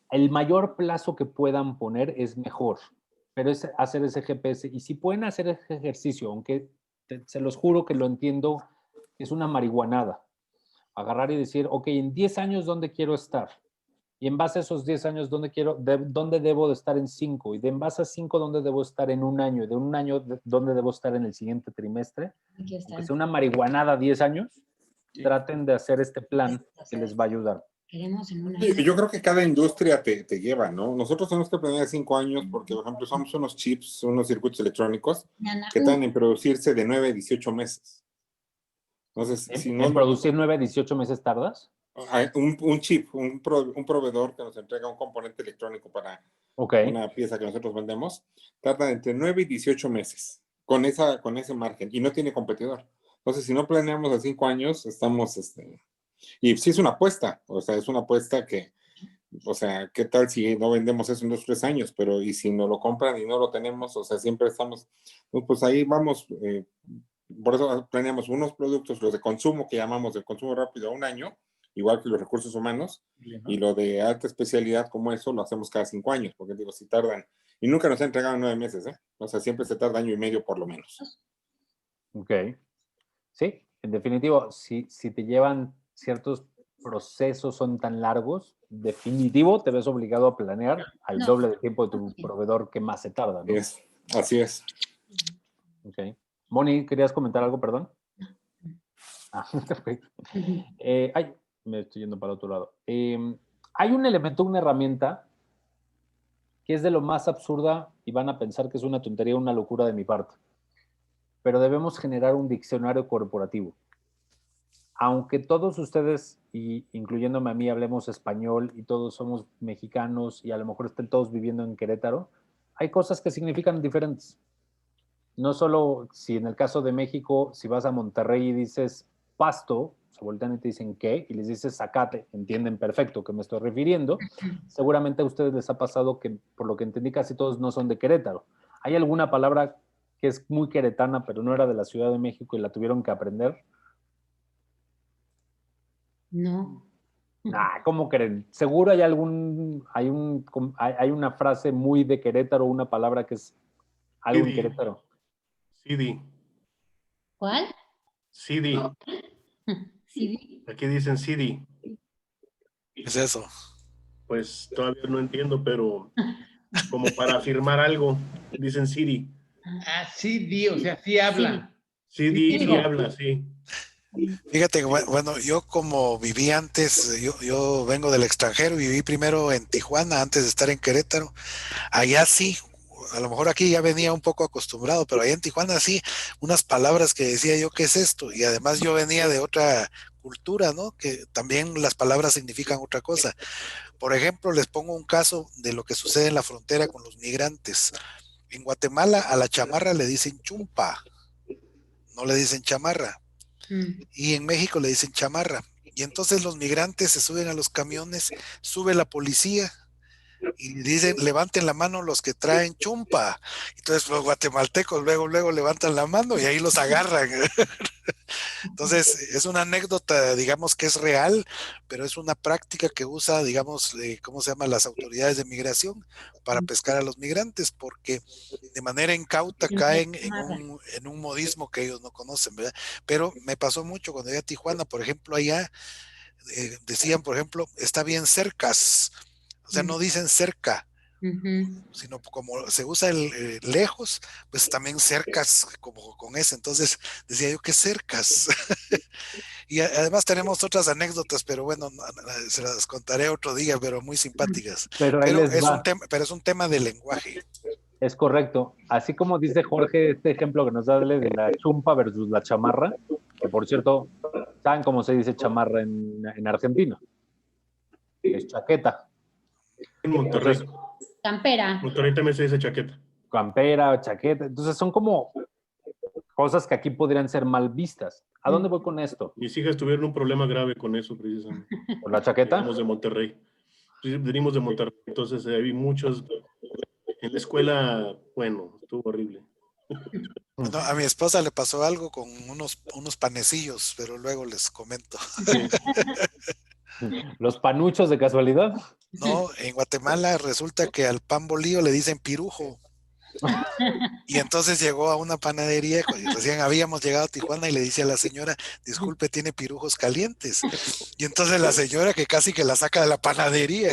El mayor plazo que puedan poner es mejor, pero es hacer ese GPS. Y si pueden hacer ese ejercicio, aunque se los juro que lo entiendo, es una marihuanada. Agarrar y decir, ok, en 10 años, ¿dónde quiero estar? Y en base a esos 10 años, ¿dónde debo de estar en 5? Y de en base a 5, ¿dónde debo estar en 1 año? Y de 1 año, ¿dónde debo estar en el siguiente trimestre? Aunque sea una marihuanada 10 años, traten de hacer este plan que les va a ayudar. Yo creo que cada industria te lleva, ¿no? Nosotros tenemos que planear 5 años porque, por ejemplo, somos unos chips, unos circuitos electrónicos que tardan en producirse de 9 a 18 meses. Entonces, si no... ¿En producir 9 a 18 meses tardas? Un chip, un proveedor que nos entrega un componente electrónico para una pieza que nosotros vendemos, tarda entre 9 y 18 meses con ese margen y no tiene competidor. Entonces, si no planeamos a 5 años, estamos... Y sí es una apuesta, o sea, es una apuesta que, o sea, ¿qué tal si no vendemos eso en 2 o 3 años? Pero, y si no lo compran y no lo tenemos, o sea, siempre estamos, pues ahí vamos, por eso planeamos unos productos, los de consumo, que llamamos de consumo rápido, a 1 año, igual que los recursos humanos, y lo de alta especialidad como eso lo hacemos cada 5 años, porque digo, si tardan, y nunca nos han entregado en 9 meses, ¿eh? O sea, siempre se tarda 1 año y medio por lo menos. Ok. Sí, en definitivo, si te llevan ciertos procesos son tan largos, definitivo te ves obligado a planear al doble de tiempo de tu proveedor que más se tarda, ¿no? Así es. Ok. Moni, ¿querías comentar algo, perdón? Perfecto. Ay, me estoy yendo para el otro lado. Hay un elemento, una herramienta que es de lo más absurda y van a pensar que es una tontería, una locura de mi parte. Pero debemos generar un diccionario corporativo. aunque todos ustedes, y incluyéndome a mí, hablemos español y todos somos mexicanos y a lo mejor estén todos viviendo en Querétaro, hay cosas que significan diferentes. No solo si en el caso de México, si vas a Monterrey y dices pasto, se voltean y te dicen qué, y les dices zacate, entienden perfecto a qué me estoy refiriendo. Seguramente a ustedes les ha pasado que, por lo que entendí, casi todos no son de Querétaro. ¿Hay alguna palabra que es muy queretana, pero no era de la Ciudad de México y la tuvieron que aprender? No. Ah, ¿cómo creen? Seguro hay hay una frase muy de Querétaro, una palabra que es algo en CD. Querétaro. CD. ¿Cuál? CD. No. Sí. Aquí dicen CD. ¿Qué es eso? Pues todavía no entiendo, pero como para afirmar algo, dicen CD. Ah, sí, o sea, sí habla. CD, sí digo. habla, sí. Fíjate, bueno, yo como viví antes, yo vengo del extranjero y viví primero en Tijuana antes de estar en Querétaro. Allá sí, a lo mejor aquí ya venía un poco acostumbrado, pero allá en Tijuana sí, unas palabras que decía yo, ¿qué es esto? Y además yo venía de otra cultura, ¿no? Que también las palabras significan otra cosa. Por ejemplo, les pongo un caso de lo que sucede en la frontera con los migrantes. En Guatemala a la chamarra le dicen chumpa, no le dicen chamarra. Y en México le dicen chamarra. Y entonces los migrantes se suben a los camiones, sube la policía y dicen, levanten la mano los que traen chumpa. Entonces los guatemaltecos luego levantan la mano y ahí los agarran. Entonces es una anécdota, digamos que es real, pero es una práctica que usa, digamos, ¿cómo se llama? Las autoridades de migración para pescar a los migrantes, porque de manera incauta caen en un modismo que ellos no conocen, ¿verdad? Pero me pasó mucho cuando llegué a Tijuana, por ejemplo, allá decían, por ejemplo, está bien cercas, o sea, no dicen cerca, sino como se usa el lejos, pues también cercas, como con ese. Entonces decía yo, ¿qué cercas? Y además tenemos otras anécdotas, pero bueno, se las contaré otro día, pero muy simpáticas. Pero ahí les va. Pero es un tema de lenguaje. Es correcto. Así como dice Jorge, este ejemplo que nos da de la chumpa versus la chamarra, que por cierto, ¿saben cómo se dice chamarra en Argentina? Es chaqueta. En Monterrey. Entonces, Campera. Monterrey también se dice chaqueta. Campera, chaqueta. Entonces son como cosas que aquí podrían ser mal vistas. ¿A dónde voy con esto? Mis hijas tuvieron un problema grave con eso, precisamente. ¿Por la chaqueta? Venimos de Monterrey. Venimos de Monterrey, entonces vi muchos. En la escuela, bueno, estuvo horrible. Bueno, a mi esposa le pasó algo con unos panecillos, pero luego les comento. ¿Los panuchos de casualidad? No, en Guatemala resulta que al pan bolillo le dicen pirujo. Y entonces llegó a una panadería, recién habíamos llegado a Tijuana y le dice a la señora, disculpe, tiene pirujos calientes. Y entonces la señora que casi que la saca de la panadería.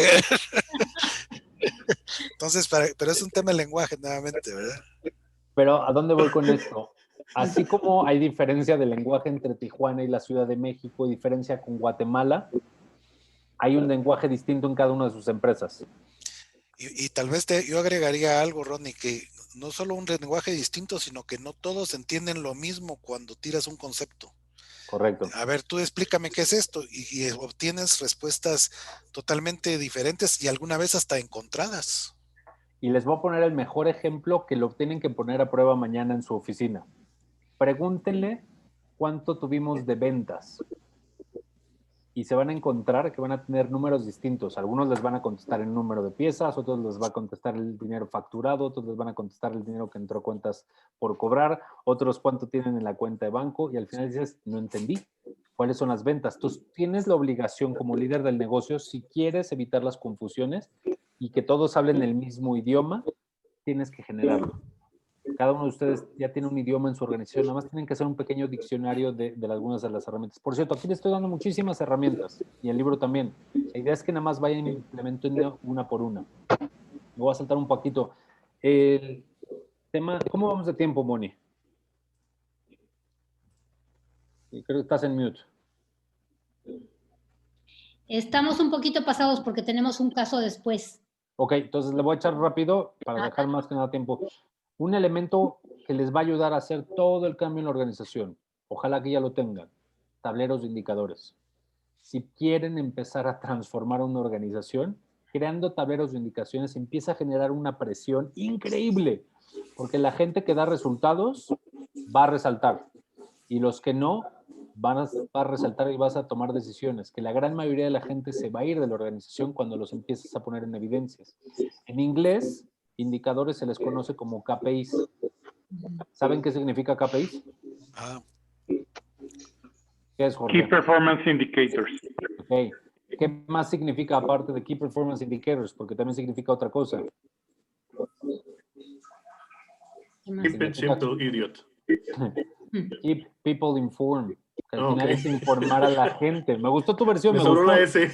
Entonces, pero es un tema de lenguaje nuevamente, ¿verdad? Pero ¿a dónde voy con esto? Así como hay diferencia de lenguaje entre Tijuana y la Ciudad de México, diferencia con Guatemala, hay un lenguaje distinto en cada una de sus empresas. Y tal vez yo agregaría algo, Ronnie, que no solo un lenguaje distinto, sino que no todos entienden lo mismo cuando tiras un concepto. Correcto. A ver, tú explícame qué es esto y obtienes respuestas totalmente diferentes y alguna vez hasta encontradas. Y les voy a poner el mejor ejemplo que lo tienen que poner a prueba mañana en su oficina. Pregúntenle cuánto tuvimos de ventas. Y se van a encontrar que van a tener números distintos. Algunos les van a contestar el número de piezas, otros les va a contestar el dinero facturado, otros les van a contestar el dinero que entró cuentas por cobrar, otros cuánto tienen en la cuenta de banco y al final dices, no entendí. ¿Cuáles son las ventas? Entonces, tienes la obligación como líder del negocio, si quieres evitar las confusiones y que todos hablen el mismo idioma, tienes que generarlo. Cada uno de ustedes ya tiene un idioma en su organización, nada más tienen que hacer un pequeño diccionario de algunas de las herramientas. Por cierto, aquí les estoy dando muchísimas herramientas y el libro también. La idea es que nada más vayan implementando una por una. Me voy a saltar un poquito. El tema, ¿cómo vamos de tiempo, Moni? Creo que estás en mute. Estamos un poquito pasados porque tenemos un caso después. Ok, entonces le voy a echar rápido para dejar más que nada tiempo. Un elemento que les va a ayudar a hacer todo el cambio en la organización. Ojalá que ya lo tengan. tableros de indicadores. Si quieren empezar a transformar una organización, creando tableros de indicaciones empieza a generar una presión increíble, porque la gente que da resultados va a resaltar y los que no va a resaltar y vas a tomar decisiones, que la gran mayoría de la gente se va a ir de la organización cuando los empiezas a poner en evidencias. En inglés, indicadores se les conoce como KPIs. ¿Saben qué significa KPIs? ¿Qué es, Jorge? Key Performance Indicators. Okay. ¿Qué más significa aparte de Key Performance Indicators? Porque también significa otra cosa. Keep it simple, idiot. Keep people informed. Que al final es informar a la gente. Me gustó tu versión. Me sobró la S.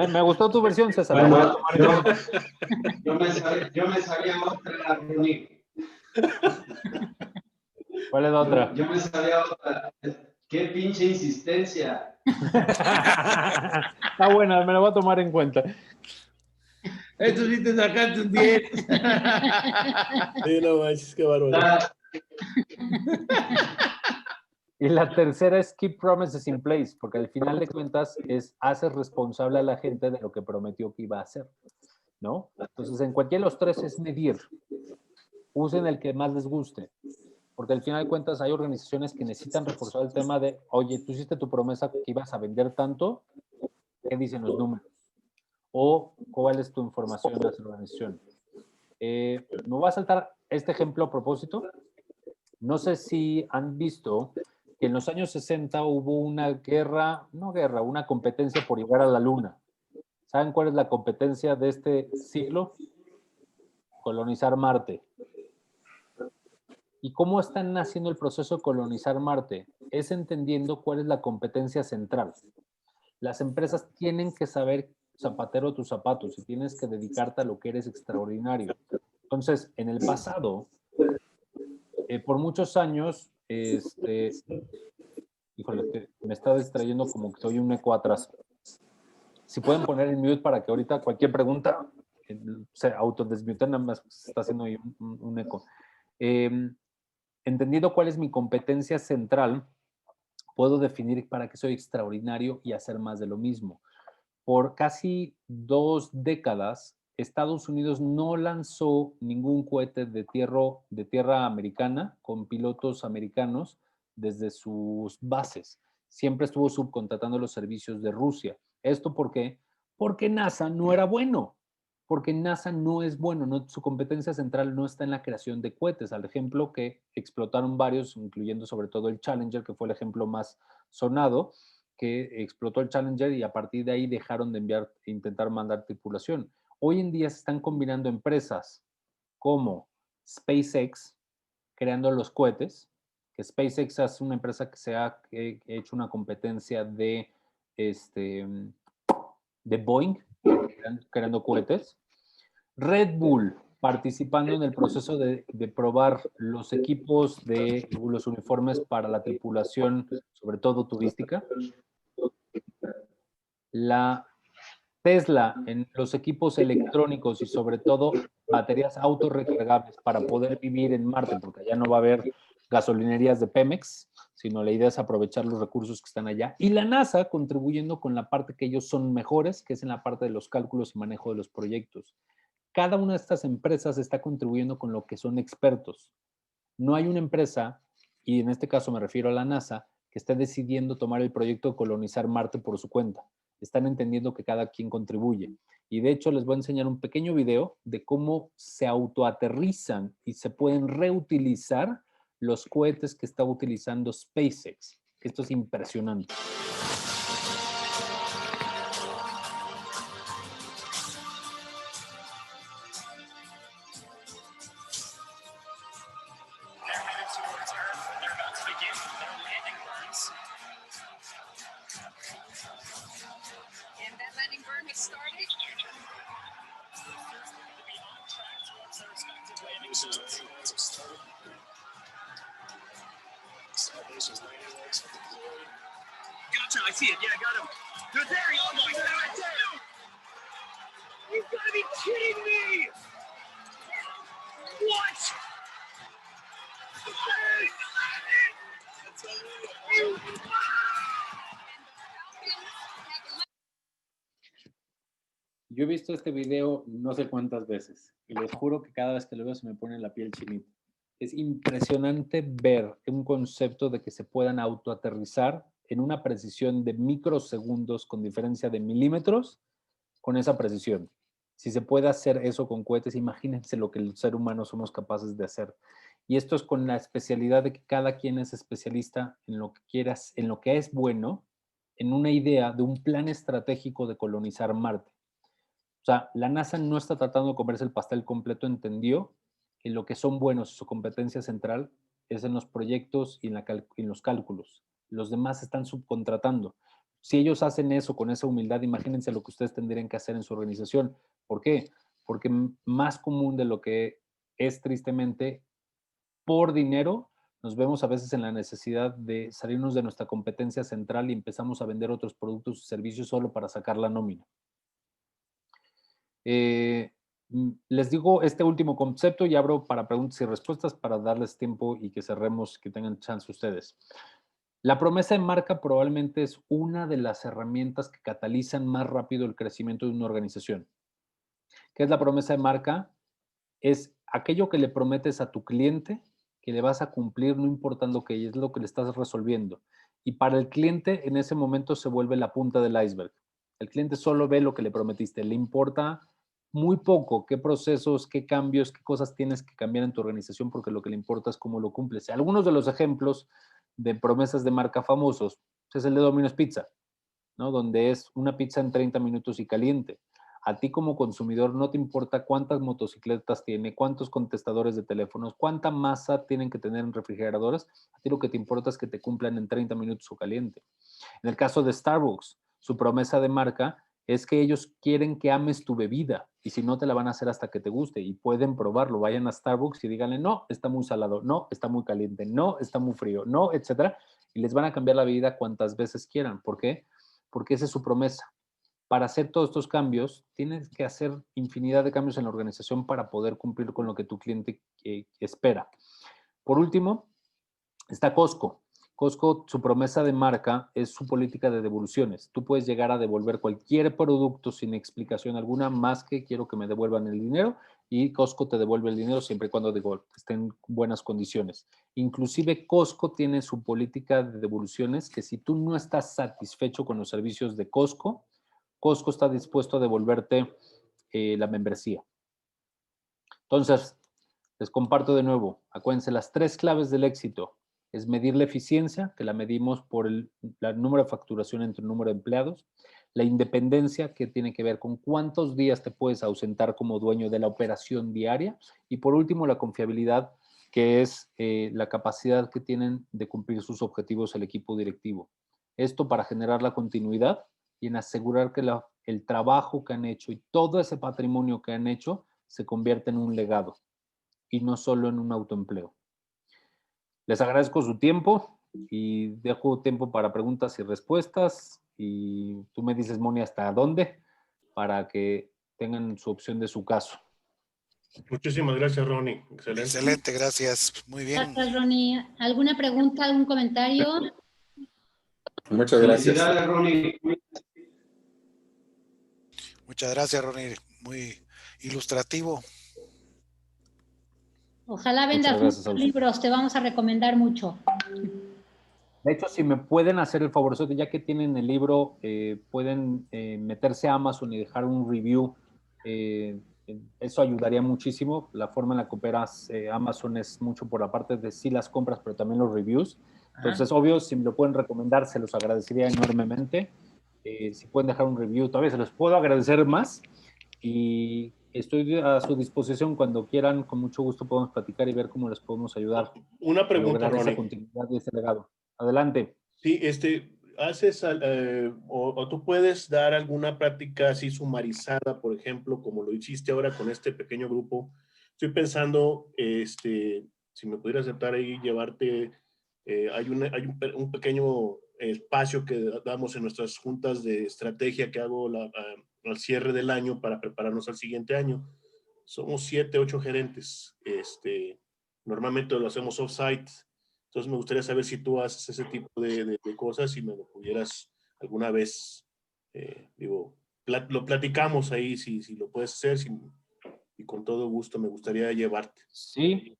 Me gustó tu versión, César. Bueno, yo me sabía otra, Ronnie. ¿Cuál es la otra? Yo me sabía otra. ¡Qué pinche insistencia! Está buena, me la voy a tomar en cuenta. Esto sí te sacaste un 10. Sí, no manches, qué bárbaro. Y la tercera es keep promises in place, porque al final de cuentas es hacer responsable a la gente de lo que prometió que iba a hacer, ¿no? Entonces, en cualquiera de los tres es medir. Usen el que más les guste, porque al final de cuentas hay organizaciones que necesitan reforzar el tema de, oye, tú hiciste tu promesa que ibas a vender tanto, ¿qué dicen los números? O cuál es tu información de esa organización. Me voy a saltar este ejemplo a propósito. No sé si han visto que en los años 60 hubo una una competencia por llegar a la Luna. ¿Saben cuál es la competencia de este siglo? Colonizar Marte. ¿Y cómo están haciendo el proceso de colonizar Marte? Es entendiendo cuál es la competencia central. Las empresas tienen que saber zapatero tus zapatos y tienes que dedicarte a lo que eres extraordinario. Entonces, en el pasado, por muchos años, híjole, me está distrayendo como que soy un eco atrás. Si pueden poner en mute para que ahorita cualquier pregunta se autodesmuten, nada más se está haciendo ahí un eco. Entendiendo cuál es mi competencia central, puedo definir para qué soy extraordinario y hacer más de lo mismo. Por casi 2 décadas, Estados Unidos no lanzó ningún cohete de tierra americana con pilotos americanos desde sus bases. Siempre estuvo subcontratando los servicios de Rusia. ¿Esto por qué? Porque NASA no era bueno. Porque NASA no es bueno. Su competencia central no está en la creación de cohetes. Al ejemplo que explotaron varios, incluyendo sobre todo el Challenger, que fue el ejemplo más sonado, que explotó el Challenger y a partir de ahí dejaron de intentar mandar tripulación. Hoy en día se están combinando empresas como SpaceX, creando los cohetes, que SpaceX es una empresa que se ha hecho una competencia de Boeing, creando cohetes. Red Bull, participando en el proceso de probar los equipos de los uniformes para la tripulación, sobre todo turística. La Tesla en los equipos electrónicos y sobre todo baterías autorrecargables para poder vivir en Marte, porque allá no va a haber gasolinerías de Pemex, sino la idea es aprovechar los recursos que están allá. Y la NASA contribuyendo con la parte que ellos son mejores, que es en la parte de los cálculos y manejo de los proyectos. Cada una de estas empresas está contribuyendo con lo que son expertos. No hay una empresa, y en este caso me refiero a la NASA, que esté decidiendo tomar el proyecto de colonizar Marte por su cuenta. Están entendiendo que cada quien contribuye. Y de hecho les voy a enseñar un pequeño video de cómo se autoaterrizan y se pueden reutilizar los cohetes que está utilizando SpaceX. Esto es impresionante. Gotcha, I see it. Yeah, I got him. They're there. Oh my God! You've got to be kidding me! What? Yo he visto este video no sé cuántas veces y les juro que cada vez que lo veo se me pone la piel chinita. Es impresionante ver un concepto de que se puedan autoaterrizar en una precisión de microsegundos con diferencia de milímetros con esa precisión. Si se puede hacer eso con cohetes, imagínense lo que el ser humano somos capaces de hacer. Y esto es con la especialidad de que cada quien es especialista en lo que quieras, en lo que es bueno, en una idea de un plan estratégico de colonizar Marte. O sea, la NASA no está tratando de comerse el pastel completo, entendió que lo que son buenos, su competencia central, es en los proyectos y en los cálculos. Los demás están subcontratando. Si ellos hacen eso con esa humildad, imagínense lo que ustedes tendrían que hacer en su organización. ¿Por qué? Porque más común de lo que es tristemente, por dinero, nos vemos a veces en la necesidad de salirnos de nuestra competencia central y empezamos a vender otros productos y servicios solo para sacar la nómina. Les digo este último concepto y abro para preguntas y respuestas para darles tiempo y que cerremos, que tengan chance ustedes. La promesa de marca probablemente es una de las herramientas que catalizan más rápido el crecimiento de una organización. ¿Qué es la promesa de marca? Es aquello que le prometes a tu cliente que le vas a cumplir no importando qué es lo que le estás resolviendo. Y para el cliente en ese momento se vuelve la punta del iceberg. El cliente solo ve lo que le prometiste, le importa muy poco qué procesos, qué cambios, qué cosas tienes que cambiar en tu organización porque lo que le importa es cómo lo cumples. Algunos de los ejemplos de promesas de marca famosos es el de Domino's Pizza, ¿no? Donde es una pizza en 30 minutos y caliente. A ti como consumidor no te importa cuántas motocicletas tiene, cuántos contestadores de teléfonos, cuánta masa tienen que tener en refrigeradores. A ti lo que te importa es que te cumplan en 30 minutos o caliente. En el caso de Starbucks, su promesa de marca es que ellos quieren que ames tu bebida y si no te la van a hacer hasta que te guste y pueden probarlo. Vayan a Starbucks y díganle, no, está muy salado, no, está muy caliente, no, está muy frío, no, etcétera. Y les van a cambiar la bebida cuantas veces quieran. ¿Por qué? Porque esa es su promesa. Para hacer todos estos cambios, tienes que hacer infinidad de cambios en la organización para poder cumplir con lo que tu cliente espera. Por último, está Costco. Costco, su promesa de marca es su política de devoluciones. Tú puedes llegar a devolver cualquier producto sin explicación alguna, más que quiero que me devuelvan el dinero, y Costco te devuelve el dinero siempre y cuando esté en buenas condiciones. Inclusive Costco tiene su política de devoluciones que si tú no estás satisfecho con los servicios de Costco, Costco está dispuesto a devolverte la membresía. Entonces, les comparto de nuevo. Acuérdense, las 3 claves del éxito es medir la eficiencia, que la medimos por el número de facturación entre el número de empleados, la independencia, que tiene que ver con cuántos días te puedes ausentar como dueño de la operación diaria, y por último, la confiabilidad, que es la capacidad que tienen de cumplir sus objetivos el equipo directivo. Esto para generar la continuidad y en asegurar que el trabajo que han hecho y todo ese patrimonio que han hecho se convierte en un legado y no solo en un autoempleo. Les agradezco su tiempo y dejo tiempo para preguntas y respuestas. Y tú me dices, Moni, hasta dónde para que tengan su opción de su caso. Muchísimas gracias, Ronnie. Excelente. Excelente, gracias. Muy bien. Gracias, Ronnie. ¿Alguna pregunta, algún comentario? Muchas gracias. Felicidades, Ronnie. Muchas gracias, Ronnie. Muy ilustrativo. Ojalá vendas muchos libros, te vamos a recomendar mucho. De hecho, si me pueden hacer el favor, ya que tienen el libro, pueden meterse a Amazon y dejar un review. Eso ayudaría muchísimo. La forma en la que operas Amazon es mucho por la parte de sí las compras, pero también los reviews. Entonces, obvio, si me lo pueden recomendar, se los agradecería enormemente. Si pueden dejar un review, todavía se los puedo agradecer más. Y estoy a su disposición cuando quieran. Con mucho gusto podemos platicar y ver cómo les podemos ayudar. Una pregunta, a lograr Ronnie. esa continuidad y ese legado. Adelante. Sí, haces o tú puedes dar alguna práctica así sumarizada, por ejemplo, como lo hiciste ahora con este pequeño grupo. Estoy pensando, si me pudiera aceptar ahí, llevarte, hay un pequeño espacio que damos en nuestras juntas de estrategia que hago al cierre del año para prepararnos al siguiente año. Somos 7, 8 gerentes. Normalmente lo hacemos off-site. Entonces me gustaría saber si tú haces ese tipo de cosas y me lo pudieras alguna vez, lo platicamos ahí, si lo puedes hacer, y con todo gusto me gustaría llevarte. Sí,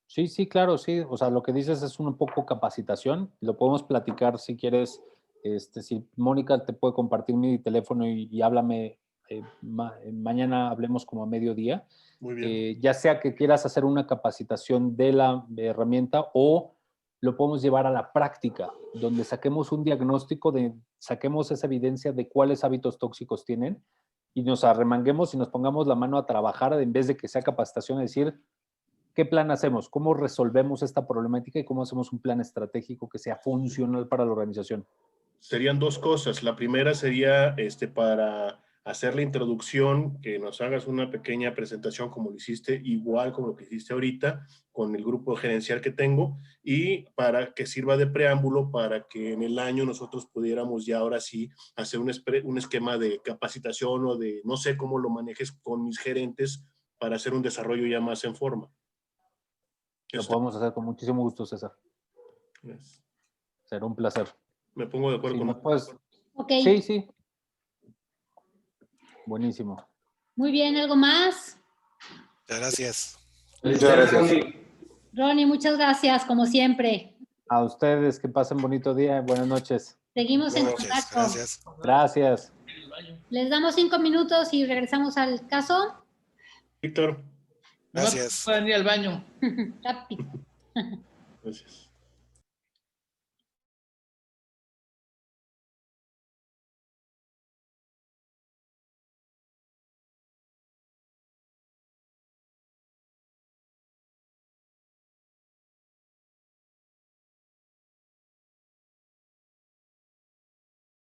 sí, claro, sí. O sea, lo que dices es un poco capacitación. Lo podemos platicar si quieres. Si Mónica te puede compartir mi teléfono y háblame, mañana hablemos como a mediodía. Muy bien. Ya sea que quieras hacer una capacitación de la herramienta o lo podemos llevar a la práctica, donde saquemos un diagnóstico, saquemos esa evidencia de cuáles hábitos tóxicos tienen y nos arremanguemos y nos pongamos la mano a trabajar en vez de que sea capacitación, es decir, ¿qué plan hacemos? ¿Cómo resolvemos esta problemática y cómo hacemos un plan estratégico que sea funcional para la organización? Serían dos cosas. La primera sería para hacer la introducción, que nos hagas una pequeña presentación como lo hiciste, igual como lo que hiciste ahorita, con el grupo gerencial que tengo, y para que sirva de preámbulo para que en el año nosotros pudiéramos ya ahora sí hacer un esquema de capacitación o de, no sé cómo lo manejes con mis gerentes, para hacer un desarrollo ya más en forma. Lo podemos hacer con muchísimo gusto, César. Yes. Será un placer. Me pongo de acuerdo Sí, con... pues, Ok. Sí. Buenísimo. Muy bien, ¿algo más? Muchas gracias. Muchas gracias. Ronnie, muchas gracias, como siempre. A ustedes, que pasen bonito día. Buenas noches. Seguimos en Buenas noches, contacto. gracias. Gracias. Les damos 5 minutos y regresamos al caso. Víctor, Gracias. Voy a ir al baño. Rápido. gracias.